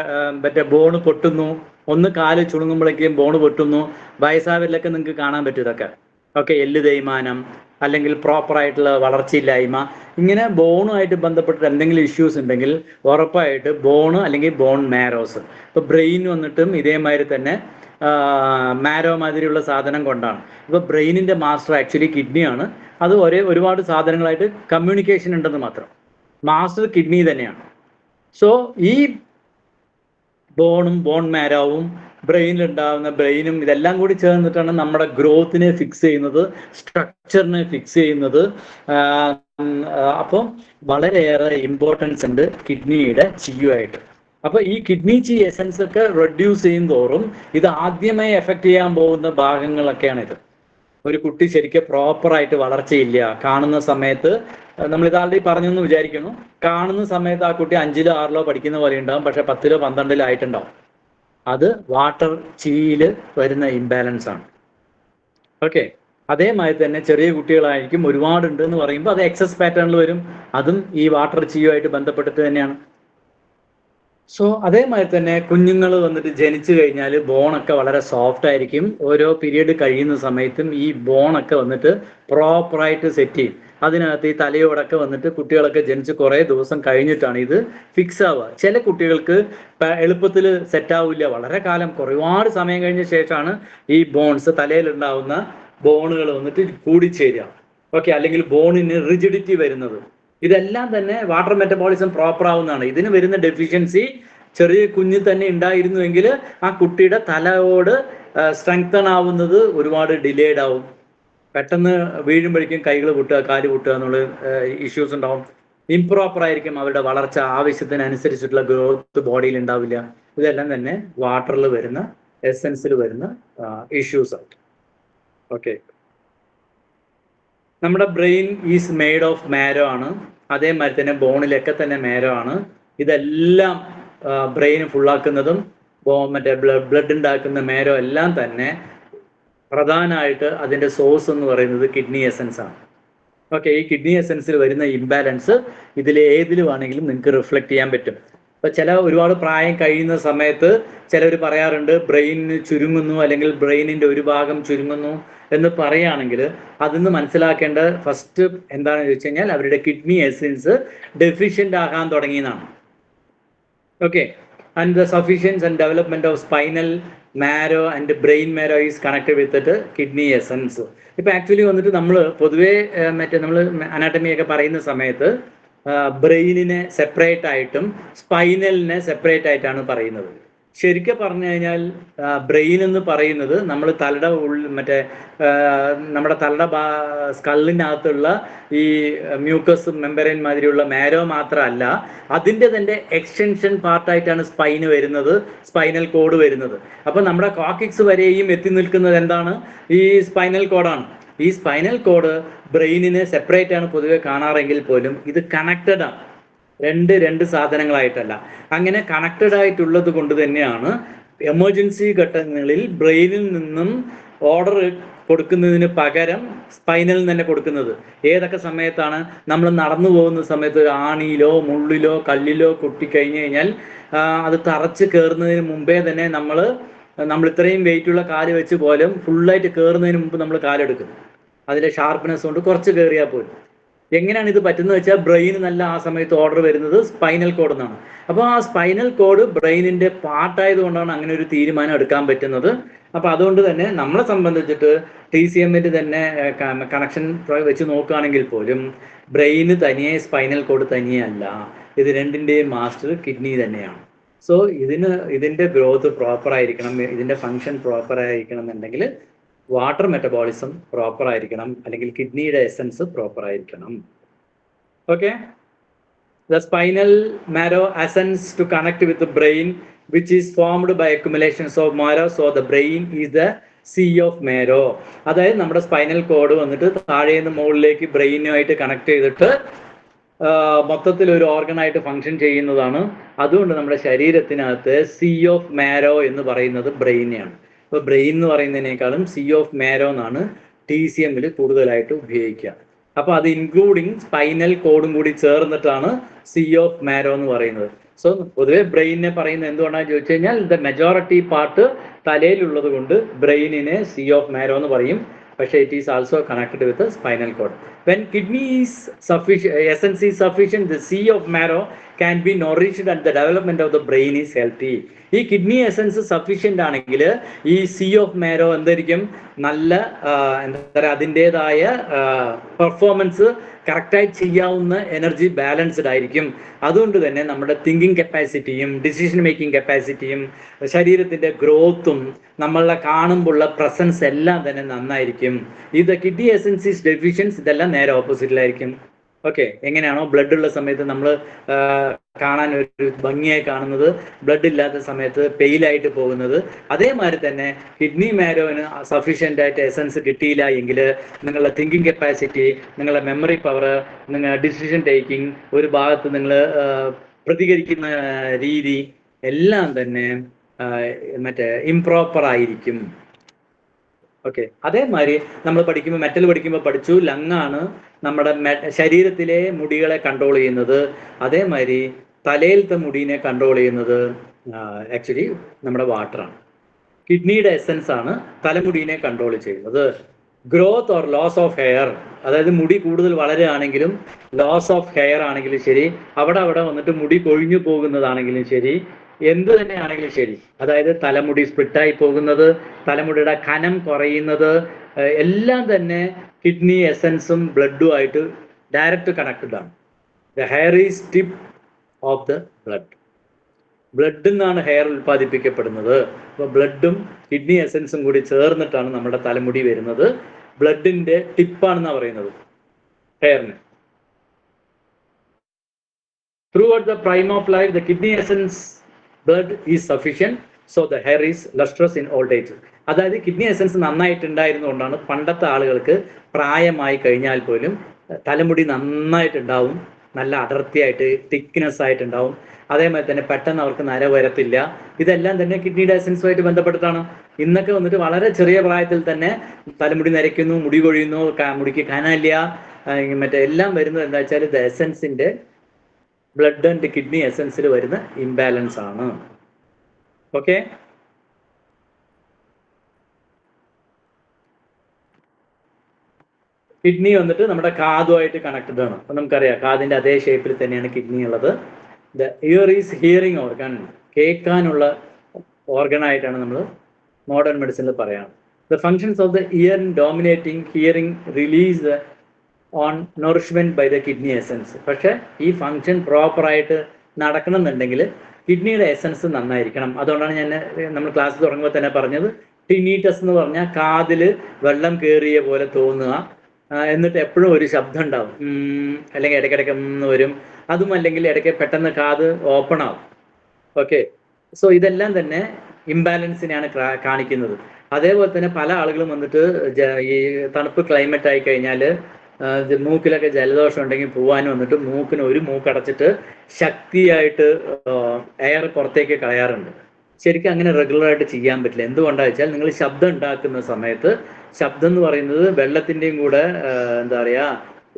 മറ്റേ ബോണ് പൊട്ടുന്നു, ഒന്ന് കാല് ചുളുങ്ങുമ്പോഴേക്കും ബോൺ പൊട്ടുന്നു. വയസ്സായവരിലൊക്കെ നിങ്ങൾക്ക് കാണാൻ പറ്റും ഇതൊക്കെ. ഓക്കെ, എല്ല് തേയ്മാനം അല്ലെങ്കിൽ പ്രോപ്പറായിട്ടുള്ള വളർച്ചയില്ലായ്മ, ഇങ്ങനെ ബോണുമായിട്ട് ബന്ധപ്പെട്ടിട്ട് എന്തെങ്കിലും ഇഷ്യൂസ് ഉണ്ടെങ്കിൽ ഉറപ്പായിട്ട് ബോണ് അല്ലെങ്കിൽ ബോൺ മാരോസ്. ഇപ്പോൾ ബ്രെയിൻ വന്നിട്ടും ഇതേമാതിരി തന്നെ മാരോ മാതിരിയുള്ള സാധനം കൊണ്ടാണ്. ഇപ്പോൾ ബ്രെയിനിൻ്റെ മാസ്റ്റർ ആക്ച്വലി കിഡ്നിയാണ്. അത് ഒരുപാട് സാധനങ്ങളായിട്ട് കമ്മ്യൂണിക്കേഷൻ ഉണ്ടെന്ന് മാത്രം. മാസ്റ്റർ കിഡ്നി തന്നെയാണ്. സോ ഈ ബോണും ബോൺ മാരോവും ബ്രെയിനിലുണ്ടാകുന്ന ബ്രെയിനും ഇതെല്ലാം കൂടി ചേർന്നിട്ടാണ് നമ്മുടെ ഗ്രോത്തിനെ ഫിക്സ് ചെയ്യുന്നത്, സ്ട്രക്ചറിനെ ഫിക്സ് ചെയ്യുന്നത്. അപ്പം വളരെയേറെ ഇമ്പോർട്ടൻസ് ഉണ്ട് കിഡ്നിയുടെ ചിയുമായിട്ട്. അപ്പൊ ഈ കിഡ്നി ചി എസൻസ് ഒക്കെ റെഡ്യൂസ് ചെയ്യും തോറും ഇത് ആദ്യമായി എഫക്ട് ചെയ്യാൻ പോകുന്ന ഭാഗങ്ങളൊക്കെയാണിത്. ഒരു കുട്ടി ശരിക്കും പ്രോപ്പറായിട്ട് വളർച്ചയില്ല, കാണുന്ന സമയത്ത് നമ്മളിത് ആൾറെഡി പറഞ്ഞെന്ന് വിചാരിക്കുന്നു. കാണുന്ന സമയത്ത് ആ കുട്ടി 5ലോ 6ലോ പഠിക്കുന്ന പോലെ ഉണ്ടാവും, പക്ഷെ 10ലോ 12ലോ ആയിട്ടുണ്ടാവും. അത് വാട്ടർ ചീയിൽ വരുന്ന ഇംബാലൻസ് ആണ്. ഓക്കെ, അതേമാതിരി തന്നെ ചെറിയ കുട്ടികളായിരിക്കും ഒരുപാടുണ്ട് എന്ന് പറയുമ്പോൾ അത് എക്സസ് പാറ്റേണിൽ വരും. അതും ഈ വാട്ടർ ചീയുമായിട്ട് ബന്ധപ്പെട്ടിട്ട് തന്നെയാണ്. സോ അതേമാതിരി തന്നെ കുഞ്ഞുങ്ങൾ വന്നിട്ട് ജനിച്ചു കഴിഞ്ഞാൽ ബോണൊക്കെ വളരെ സോഫ്റ്റ് ആയിരിക്കും. ഓരോ പീരീഡ് കഴിയുന്ന സമയത്തും ഈ ബോണൊക്കെ വന്നിട്ട് പ്രോപ്പറായിട്ട് സെറ്റ് ചെയ്യും. അതിനകത്ത് ഈ തലയോടൊക്കെ വന്നിട്ട് കുട്ടികളൊക്കെ ജനിച്ച് കുറേ ദിവസം കഴിഞ്ഞിട്ടാണ് ഇത് ഫിക്സ് ആവുക. ചില കുട്ടികൾക്ക് എളുപ്പത്തിൽ സെറ്റ് ആവില്ല, വളരെ കാലം ഒരുപാട് സമയം കഴിഞ്ഞ ശേഷമാണ് ഈ ബോൺസ് തലയിലുണ്ടാവുന്ന ബോണുകൾ വന്നിട്ട് കൂടിച്ചേരുക. ഓക്കെ, അല്ലെങ്കിൽ ബോണിന് റിജിഡിറ്റി വരുന്നത്. ഇതെല്ലാം തന്നെ വാട്ടർ മെറ്റബോളിസം പ്രോപ്പർ ആവുന്നതാണ്. ഇതിന് വരുന്ന ഡെഫിഷ്യൻസി ചെറിയ കുഞ്ഞിൽ തന്നെ ഉണ്ടായിരുന്നുവെങ്കിൽ ആ കുട്ടിയുടെ തലയോട് സ്ട്രെങ്തൺ ആവുന്നത് ഒരുപാട് ഡിലേഡ് ആവും. പെട്ടെന്ന് വീഴുമ്പോഴേക്കും കൈകൾ പൊട്ടുക, കാല് പൊട്ടുക എന്നുള്ള ഇഷ്യൂസ് ഉണ്ടാവും. ഇംപ്രോപ്പർ ആയിരിക്കും അവരുടെ വളർച്ച, ആവശ്യത്തിനനുസരിച്ചിട്ടുള്ള ഗ്രോത്ത് ബോഡിയിൽ ഉണ്ടാവില്ല. ഇതെല്ലാം തന്നെ വാട്ടറിൽ വരുന്ന എസൻസിൽ വരുന്ന ഇഷ്യൂസ് ആണ്. ഓക്കെ, നമ്മുടെ brain is made of marrow ആണ്. അതേമാതിരി തന്നെ ബോണിലൊക്കെ തന്നെ മാരോ ആണ്. ഇതെല്ലാം ബ്രെയിൻ ഫുള്ളാക്കുന്നതും മറ്റേ ബ്ലഡ് ഉണ്ടാക്കുന്ന മാരോ എല്ലാം തന്നെ പ്രധാനമായിട്ട് അതിൻ്റെ സോഴ്സ് എന്ന് പറയുന്നത് കിഡ്നി എസൻസ് ആണ്. ഓക്കെ, ഈ കിഡ്നി എസൻസിൽ വരുന്ന ഇംബാലൻസ് ഇതിലേതിൽ വേണമെങ്കിലും നിങ്ങൾക്ക് റിഫ്ലക്ട് ചെയ്യാൻ പറ്റും. ഇപ്പം ഒരുപാട് പ്രായം കഴിയുന്ന സമയത്ത് ചിലർ പറയാറുണ്ട് ബ്രെയിനിന് ചുരുങ്ങുന്നു അല്ലെങ്കിൽ ബ്രെയിനിൻ്റെ ഒരു ഭാഗം ചുരുങ്ങുന്നു എന്ന് പറയുകയാണെങ്കിൽ അതിന്ന് മനസ്സിലാക്കേണ്ട ഫസ്റ്റ് എന്താണെന്ന് ചോദിച്ചു കഴിഞ്ഞാൽ അവരുടെ കിഡ്നി എസൻസ് ഡെഫിഷ്യൻ്റ് ആകാൻ തുടങ്ങിയെന്നാണ്. Okay, and the sufficiency and development of spinal marrow and brain marrow is connected with kidney essence. ഇപ്പം ആക്ച്വലി വന്നിട്ട് നമ്മൾ പൊതുവേ നമ്മൾ അനാട്ടമിയൊക്കെ പറയുന്ന സമയത്ത് ബ്രെയിനിനെ സെപ്പറേറ്റ് ആയിട്ടും സ്പൈനലിനെ സെപ്പറേറ്റ് ആയിട്ടാണ് പറയുന്നത്. ശരിക്കും പറഞ്ഞു കഴിഞ്ഞാൽ ബ്രെയിൻ എന്ന് പറയുന്നത് നമ്മൾ തലയുടെ നമ്മുടെ തലയുടെ സ്കള്ളിനകത്തുള്ള ഈ മ്യൂക്കസ് മെമ്പറൈൻ മാതിരിയുള്ള മാരോ മാത്രമല്ല, അതിൻ്റെ തന്നെ എക്സ്റ്റൻഷൻ പാർട്ടായിട്ടാണ് സ്പൈന് വരുന്നത്, സ്പൈനൽ കോഡ് വരുന്നത്. അപ്പം നമ്മുടെ കോക്കിക്സ് വരെയും എത്തി നിൽക്കുന്നത് എന്താണ്? ഈ സ്പൈനൽ കോഡാണ്. ഈ സ്പൈനൽ കോഡ് ബ്രെയിനിനെ സെപ്പറേറ്റ് ആണ് പൊതുവെ കാണാറെങ്കിൽ പോലും ഇത് കണക്റ്റഡ് ആണ്. രണ്ട് സാധനങ്ങളായിട്ടല്ല. അങ്ങനെ കണക്റ്റഡ് ആയിട്ടുള്ളത് കൊണ്ട് തന്നെയാണ് എമർജൻസി ഘട്ടങ്ങളിൽ ബ്രെയിനിൽ നിന്നും ഓർഡർ കൊടുക്കുന്നതിന് പകരം സ്പൈനലിൽ തന്നെ കൊടുക്കുന്നത്. ഏതൊക്കെ സമയത്താണ്? നമ്മൾ നടന്നു പോകുന്ന സമയത്ത് ആണിയിലോ മുള്ളിലോ കല്ലിലോ കൊട്ടിക്കഴിഞ്ഞു കഴിഞ്ഞാൽ അത് തറച്ച് കയറുന്നതിന് മുമ്പേ തന്നെ നമ്മൾ ഇത്രയും വെയിറ്റുള്ള കാല് വെച്ച് പോലും ഫുള്ളായിട്ട് കയറുന്നതിന് മുമ്പ് നമ്മൾ കാലെടുക്കും. അതിൻ്റെ ഷാർപ്പ്നെസ് കൊണ്ട് കുറച്ച് കയറിയാൽ പോലും. എങ്ങനെയാണ് ഇത് പറ്റുന്നത് വെച്ചാൽ ബ്രെയിൻ നല്ല ആ സമയത്ത് ഓർഡർ വരുന്നത് സ്പൈനൽ കോഡ് എന്നാണ്. അപ്പോൾ ആ സ്പൈനൽ കോഡ് ബ്രെയിനിൻ്റെ പാർട്ടായതുകൊണ്ടാണ് അങ്ങനെ ഒരു തീരുമാനം എടുക്കാൻ പറ്റുന്നത്. അപ്പോൾ അതുകൊണ്ട് തന്നെ നമ്മളെ സംബന്ധിച്ചിട്ട് TCMൻ്റെ തന്നെ കണക്ഷൻ വെച്ച് നോക്കുകയാണെങ്കിൽ പോലും ബ്രെയിന് തനിയെ സ്പൈനൽ കോഡ് തനിയല്ല, ഇത് രണ്ടിൻ്റെയും മാസ്റ്റർ കിഡ്നി തന്നെയാണ്. സോ ഇതിൻ്റെ ഗ്രോത്ത് പ്രോപ്പർ ആയിരിക്കണം, ഇതിൻ്റെ ഫങ്ഷൻ പ്രോപ്പർ ആയിരിക്കണം എന്നുണ്ടെങ്കിൽ വാട്ടർ മെറ്റബോളിസം പ്രോപ്പർ ആയിരിക്കണം, അല്ലെങ്കിൽ കിഡ്നിയുടെ എസൻസ് പ്രോപ്പർ ആയിരിക്കണം. Okay, the spinal marrow ascends to connect with brain which is formed by accumulations of marrow. So the brain is the sea of marrow. അതായത് നമ്മുടെ spinal cord വന്നിട്ട് താഴെ നിന്ന് മുകളിലേക്ക് ബ്രെയിനുമായിട്ട് കണക്ട് ചെയ്തിട്ട് മൊത്തത്തിൽ ഒരു ഓർഗനായിട്ട് ഫങ്ഷൻ ചെയ്യുന്നതാണ്. അതുകൊണ്ട് നമ്മുടെ ശരീരത്തിനകത്ത് സീ ഓഫ് മാരോ എന്ന് പറയുന്നത് ബ്രെയിനെയാണ്. ഇപ്പോൾ ബ്രെയിൻ എന്ന് പറയുന്നതിനേക്കാളും സീ ഓഫ് മാരോ എന്നാണ് TCMൽ കൂടുതലായിട്ട് ഉപയോഗിക്കുക. അപ്പോൾ അത് ഇൻക്ലൂഡിങ് സ്പൈനൽ കോഡും കൂടി ചേർന്നിട്ടാണ് സീ ഓഫ് മാരോ എന്ന് പറയുന്നത്. സോ പൊതുവെ ബ്രെയിനിനെ പറയുന്നത് എന്തുകൊണ്ടാണെന്ന് ചോദിച്ചു കഴിഞ്ഞാൽ ദ മെജോറിറ്റി പാർട്ട് തലയിലുള്ളത് കൊണ്ട് ബ്രെയിനിനെ സീ ഓഫ് മാരോ എന്ന് പറയും. പക്ഷേ it is also connected with spinal cord. When kidney is essence is sufficient, the sea of marrow can be nourished and the development of the brain is healthy. ഈ kidney essence sufficient ആണെങ്കിൽ ഈ see of marrow എന്തായിരിക്കും, നല്ല എന്താ പറയുക, അതിൻ്റെതായ performance കറക്റ്റായി ചെയ്യാവുന്ന എനർജി ബാലൻസ്ഡ് ആയിരിക്കും. അതുകൊണ്ട് തന്നെ നമ്മുടെ തിങ്കിങ് കപ്പാസിറ്റിയും ഡിസിഷൻ മേക്കിംഗ് കപ്പാസിറ്റിയും ശരീരത്തിൻ്റെ ഗ്രോത്തും നമ്മളെ കാണുമ്പോഴുള്ള പ്രസൻസ് എല്ലാം തന്നെ നന്നായിരിക്കും. ഇത് കിഡ്നി എസൻസ് ഈസ് ഡെഫിഷ്യൻസ് ഇതെല്ലാം നേരെ ഓപ്പോസിറ്റിലായിരിക്കും. ഓക്കെ, എങ്ങനെയാണോ ബ്ലഡ് ഉള്ള സമയത്ത് നമ്മൾ കാണാൻ ഒരു ഭംഗിയായി കാണുന്നത്, ബ്ലഡ് ഇല്ലാത്ത സമയത്ത് പെയിലായിട്ട് പോകുന്നത്, അതേമാതിരി തന്നെ കിഡ്നി മാരോന് സഫീഷ്യൻ്റ് ആയിട്ട് എസൻസ് കിട്ടിയില്ല എങ്കിൽ നിങ്ങളുടെ തിങ്കിങ് കപ്പാസിറ്റി, നിങ്ങളുടെ മെമ്മറി പവർ, നിങ്ങളുടെ ഡിസിഷൻ ടേക്കിംഗ്, ഒരു ഭാഗത്ത് നിങ്ങൾ പ്രതികരിക്കുന്ന രീതി എല്ലാം തന്നെ മറ്റേ ഇംപ്രോപ്പർ ആയിരിക്കും. ഓക്കെ, അതേമാതിരി നമ്മൾ പഠിക്കുമ്പോൾ മെറ്റൽ പഠിക്കുമ്പോൾ പഠിച്ചു ലങ്ങാണ് നമ്മുടെ ശരീരത്തിലെ മുടികളെ കൺട്രോൾ ചെയ്യുന്നത്. അതേമാതിരി തലയിലത്തെ മുടീനെ കൺട്രോൾ ചെയ്യുന്നത് ആക്ച്വലി നമ്മുടെ വാട്ടറാണ്. കിഡ്നിയുടെ എസൻസ് ആണ് തലമുടീനെ കൺട്രോൾ ചെയ്യുന്നത്. Growth or loss of hair, അതായത് മുടി കൂടുതൽ വളരുകയാണെങ്കിലും ലോസ് ഓഫ് ഹെയർ ആണെങ്കിലും ശരി, അവിടെ വന്നിട്ട് മുടി കൊഴിഞ്ഞു പോകുന്നതാണെങ്കിലും ശരി, എന്ത് തന്നെയാണെങ്കിലും ശരി, അതായത് തലമുടി സ്പ്ലിറ്റായി പോകുന്നത്, തലമുടിയുടെ കനം കുറയുന്നത്, എല്ലാം തന്നെ കിഡ്നി എസൻസും ബ്ലഡുമായിട്ട് ഡയറക്റ്റ് കണക്റ്റഡ് ആണ്. The hair is tip of the blood. ബ്ലഡിൽ നിന്നാണ് ഹെയർ ഉൽപ്പാദിപ്പിക്കപ്പെടുന്നത്. അപ്പോൾ ബ്ലഡും കിഡ്നി എസൻസും കൂടി ചേർന്നിട്ടാണ് നമ്മുടെ തലമുടി വരുന്നത്. ബ്ലഡിന്റെ ടിപ്പാണെന്നാണ് പറയുന്നത് ഹെയറിന്. Throughout the prime of life, the kidney essence blood is sufficient, so the hair is lustrous in old age. അതായത് കിഡ്നി എസൻസ് നന്നായിട്ടുണ്ടായിരുന്നുകൊണ്ടാണ് പണ്ടത്തെ ആളുകൾക്ക് പ്രായമായി കഴിഞ്ഞാൽ പോലും തലമുടി നന്നായിട്ടുണ്ടാവും, നല്ല അടർത്തിയായിട്ട് തിക്നെസ് ആയിട്ടുണ്ടാവും. അതേമാതിരി തന്നെ പെട്ടെന്ന് അവർക്ക് നര വരത്തില്ല. ഇതെല്ലാം തന്നെ കിഡ്നിയുടെ എസൻസുമായിട്ട് ബന്ധപ്പെടുത്താണ്. ഇന്നൊക്കെ വന്നിട്ട് വളരെ ചെറിയ പ്രായത്തിൽ തന്നെ തലമുടി നരയ്ക്കുന്നു, മുടി കൊഴിയുന്നു, മുടിക്ക് കനമില്ല, മറ്റേ എല്ലാം വരുന്നത് എന്താ വെച്ചാൽ ദ എസൻസിന്റെ ബ്ലഡ് ആൻഡ് കിഡ്നി എസൻസിൽ വരുന്ന ഇംബാലൻസ് ആണ്. ഓക്കെ, കിഡ്നി വന്നിട്ട് നമ്മുടെ കാതുമായിട്ട് കണക്റ്റഡ് ആണ്. അപ്പം നമുക്കറിയാം കാതിൻ്റെ അതേ ഷേപ്പിൽ തന്നെയാണ് കിഡ്നി ഉള്ളത്. The ear is hearing organ, കേൾക്കാനുള്ള ഓർഗൻ ആയിട്ടാണ് നമ്മൾ മോഡേൺ മെഡിസിനിൽ പറയാം. The functions of the ear dominating hearing relies on nourishment by the kidney essence. പക്ഷെ ഈ ഫങ്ഷൻ പ്രോപ്പറായിട്ട് നടക്കണമെന്നുണ്ടെങ്കിൽ കിഡ്നിയുടെ എസൻസ് നന്നായിരിക്കണം. അതുകൊണ്ടാണ് നമ്മൾ ക്ലാസ് തുടങ്ങുമ്പോൾ തന്നെ പറഞ്ഞത് ടിനീറ്റസ് എന്ന് പറഞ്ഞാൽ കാതിൽ വെള്ളം കയറിയ പോലെ തോന്നുക, എന്നിട്ട് എപ്പോഴും ഒരു ശബ്ദം ഉണ്ടാവും, അല്ലെങ്കിൽ ഇടയ്ക്കിടയ്ക്ക് ഒന്ന് വരും, അതും അല്ലെങ്കിൽ ഇടയ്ക്ക് പെട്ടെന്ന് കാത് ഓപ്പൺ ആവും. ഓക്കെ, സോ ഇതെല്ലാം തന്നെ ഇംബാലൻസിനെയാണ് കാണിക്കുന്നത്. അതേപോലെ തന്നെ പല ആളുകളും വന്നിട്ട് ഈ തണുപ്പ് ക്ലൈമറ്റ് ആയി കഴിഞ്ഞാൽ മൂക്കിലൊക്കെ ജലദോഷം ഉണ്ടെങ്കിൽ പോവാൻ വന്നിട്ട് മൂക്കിന് ഒരു മൂക്കടച്ചിട്ട് ശക്തിയായിട്ട് എയർ പുറത്തേക്ക് കളയാറുണ്ട്. ശരിക്കും അങ്ങനെ റെഗുലറായിട്ട് ചെയ്യാൻ പറ്റില്ല. എന്തുകൊണ്ടാണെന്ന് വെച്ചാൽ നിങ്ങൾ ശബ്ദം ഉണ്ടാക്കുന്ന സമയത്ത് ശബ്ദം എന്ന് പറയുന്നത് വെള്ളത്തിൻ്റെയും കൂടെ എന്താ പറയുക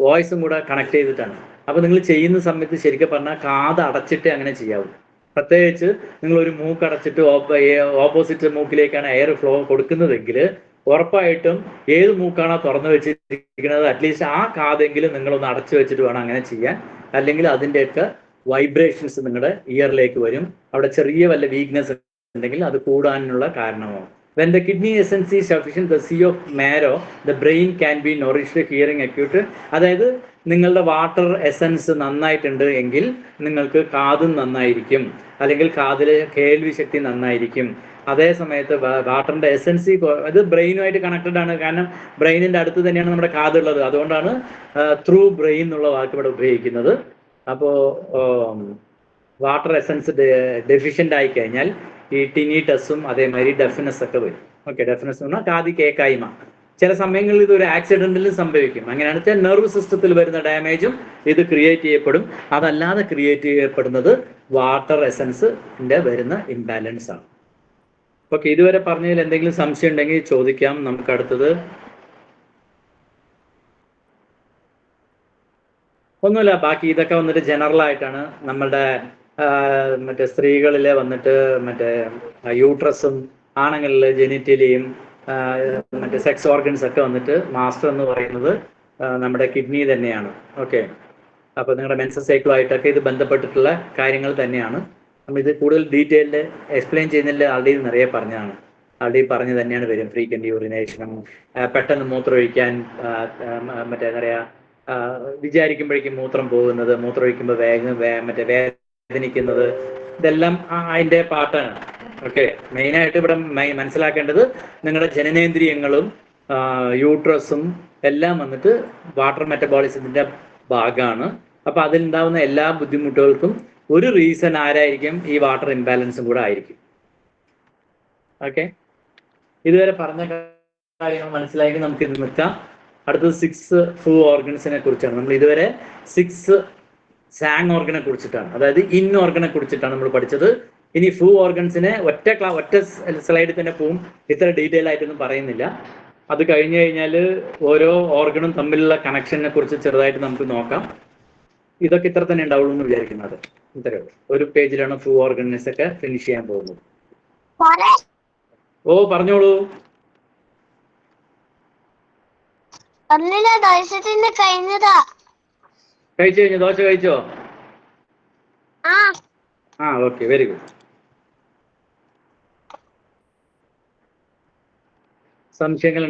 വോയിസും കൂടെ കണക്ട് ചെയ്തിട്ടാണ്. അപ്പോൾ നിങ്ങൾ ചെയ്യുന്ന സമയത്ത് ശരിക്കും പറഞ്ഞാൽ കാത് അടച്ചിട്ടേ അങ്ങനെ ചെയ്യാവൂ. പ്രത്യേകിച്ച് നിങ്ങളൊരു മൂക്കടച്ചിട്ട് ഓപ്പോസിറ്റ് മൂക്കിലേക്കാണ് എയർ ഫ്ലോ കൊടുക്കുന്നതെങ്കിൽ ഉറപ്പായിട്ടും ഏത് മൂക്കാണോ തുറന്നു വെച്ചിരിക്കുന്നത് അറ്റ്ലീസ്റ്റ് ആ കാതെങ്കിലും നിങ്ങളൊന്ന് അടച്ചു വെച്ചിട്ട് വേണം അങ്ങനെ ചെയ്യാൻ. അല്ലെങ്കിൽ അതിൻ്റെയൊക്കെ വൈബ്രേഷൻസ് നിങ്ങളുടെ ഇയറിലേക്ക് വരും. അവിടെ ചെറിയ വല്ല വീക്ക്നെസ് ഉണ്ടെങ്കിൽ അത് കൂടാനുള്ള കാരണമാവും. When the kidney essence is sufficient, the sea of marrow, the brain can be nourished, hearing acute. അതായത് നിങ്ങളുടെ വാട്ടർ എസൻസ് നന്നായിട്ടുണ്ട് എങ്കിൽ നിങ്ങൾക്ക് കാതും നന്നായിരിക്കും, അല്ലെങ്കിൽ കാതിലെ കേൾവി ശക്തി നന്നായിരിക്കും. അതേ സമയത്ത് വാട്ടറിന്റെ എസൻസ് അത് ബ്രെയിനുമായിട്ട് കണക്റ്റഡ് ആണ്. കാരണം ബ്രെയിനിന്റെ അടുത്ത് തന്നെയാണ് നമ്മുടെ കാതുള്ളത്. അതുകൊണ്ടാണ് ത്രൂ ബ്രെയിൻ എന്നുള്ള വാക്ക് ഇവിടെ ഉപയോഗിക്കുന്നത്. അപ്പോൾ വാട്ടർ എസൻസ് ഡെഫിഷ്യൻ്റ് ആയി കഴിഞ്ഞാൽ ഈ ടിനീറ്റസും അതേമാതിരി ഡെഫ്നെസ് ഒക്കെ വരും. ഓക്കെ, ഡെഫ്നെസ് എന്ന് പറഞ്ഞാൽ കാതി കേക്കായ്മ. ചില സമയങ്ങളിൽ ഇതൊരു ആക്സിഡന്റിൽ സംഭവിക്കും. അങ്ങനെയാണെന്ന് വെച്ചാൽ നെർവ് സിസ്റ്റത്തിൽ വരുന്ന ഡാമേജും ഇത് ക്രിയേറ്റ് ചെയ്യപ്പെടും. അതല്ലാതെ ക്രിയേറ്റ് ചെയ്യപ്പെടുന്നത് വാട്ടർ എസൻസിന്റെ വരുന്ന ഇംബാലൻസ് ആണ്. ഓക്കെ, ഇതുവരെ പറഞ്ഞതിൽ എന്തെങ്കിലും സംശയം ഉണ്ടെങ്കിൽ ചോദിക്കാം. നമുക്ക് അടുത്തത് ഒന്നുമില്ല, ബാക്കി ഇതൊക്കെ വന്നിട്ട് ജനറൽ ആയിട്ടാണ്. നമ്മളുടെ മറ്റേ സ്ത്രീകളിലെ വന്നിട്ട് മറ്റേ യൂട്രസും ആണുങ്ങളിലെ ജെനിറ്റലിയും മറ്റേ സെക്സ് ഓർഗൻസ് ഒക്കെ വന്നിട്ട് മാസ്റ്റർ എന്ന് പറയുന്നത് നമ്മുടെ കിഡ്നി തന്നെയാണ്. ഓക്കെ, അപ്പോൾ നിങ്ങളുടെ മെൻസസ് സൈക്കിളുമായിട്ടൊക്കെ ഇത് ബന്ധപ്പെട്ടിട്ടുള്ള കാര്യങ്ങൾ തന്നെയാണ്. നമ്മൾ ഇത് കൂടുതൽ ഡീറ്റെയിൽഡ് എക്സ്പ്ലെയിൻ ചെയ്യുന്നതിൽ ആൾറെഡി നിറയെ പറഞ്ഞതാണ്. ആൾറെഡി പറഞ്ഞു തന്നെയാണ് വരും. ഫ്രീക്വന്റ് യൂറിനേഷനും പെട്ടെന്ന് മൂത്രമൊഴിക്കാൻ മറ്റേ എന്താ പറയുക വിചാരിക്കുമ്പോഴേക്കും മൂത്രം പോകുന്നത്, മൂത്രമൊഴിക്കുമ്പോൾ മറ്റേ വേദനിക്കുന്നത്, ഇതെല്ലാം അതിൻ്റെ പാർട്ടാണ്. ഓക്കെ, മെയിനായിട്ട് ഇവിടെ മനസ്സിലാക്കേണ്ടത് നിങ്ങളുടെ ജനനേന്ദ്രിയങ്ങളും യൂട്രസും എല്ലാം വന്നിട്ട് വാട്ടർ മെറ്റബോളിസത്തിന്റെ ഭാഗമാണ്. അപ്പൊ അതിലുണ്ടാവുന്ന എല്ലാ ബുദ്ധിമുട്ടുകൾക്കും ഒരു റീസൺ ആരായിരിക്കും? ഈ വാട്ടർ ഇംബാലൻസും കൂടെ ആയിരിക്കും. ഓക്കെ, ഇതുവരെ പറഞ്ഞ കാര്യങ്ങൾ മനസ്സിലാക്കി നമുക്ക് ഇത് നിൽക്കാം. അടുത്തത് 6 ഫൂ ഓർഗൻസിനെ കുറിച്ചാണ്. നമ്മൾ ഇതുവരെ 6 സാങ് ഓർഗനെ കുറിച്ചിട്ടാണ്, അതായത് ഇൻ ഓർഗനെ കുറിച്ചിട്ടാണ് നമ്മൾ പഠിച്ചത്. ഇനി ഫൂ ഓർഗൻസിനെ ഒറ്റ സ്ലൈഡിൽ തന്നെ പോവും, ഇത്ര ഡീറ്റെയിൽ ആയിട്ടൊന്നും പറയുന്നില്ല. അത് കഴിഞ്ഞു കഴിഞ്ഞാൽ ഓരോ ഓർഗനും തമ്മിലുള്ള കണക്ഷനെ കുറിച്ച് ചെറുതായിട്ട് നമുക്ക് നോക്കാം. ഇതൊക്കെ ഇത്ര തന്നെ ഉണ്ടാവുള്ളൂ എന്ന് വിചാരിക്കുന്നത്. ഇത്രയേ ഉള്ളൂ. ഒരു പേജിലാണ് ഫൂ ഓർഗൻസ് ഒക്കെ ഫിനിഷ് ചെയ്യാൻ പോകുന്നത്. ഓ പറഞ്ഞോളൂ. കഴിച്ചു കഴിഞ്ഞു? ദോശ കഴിച്ചോ? Okay, very good. സംശയങ്ങൾ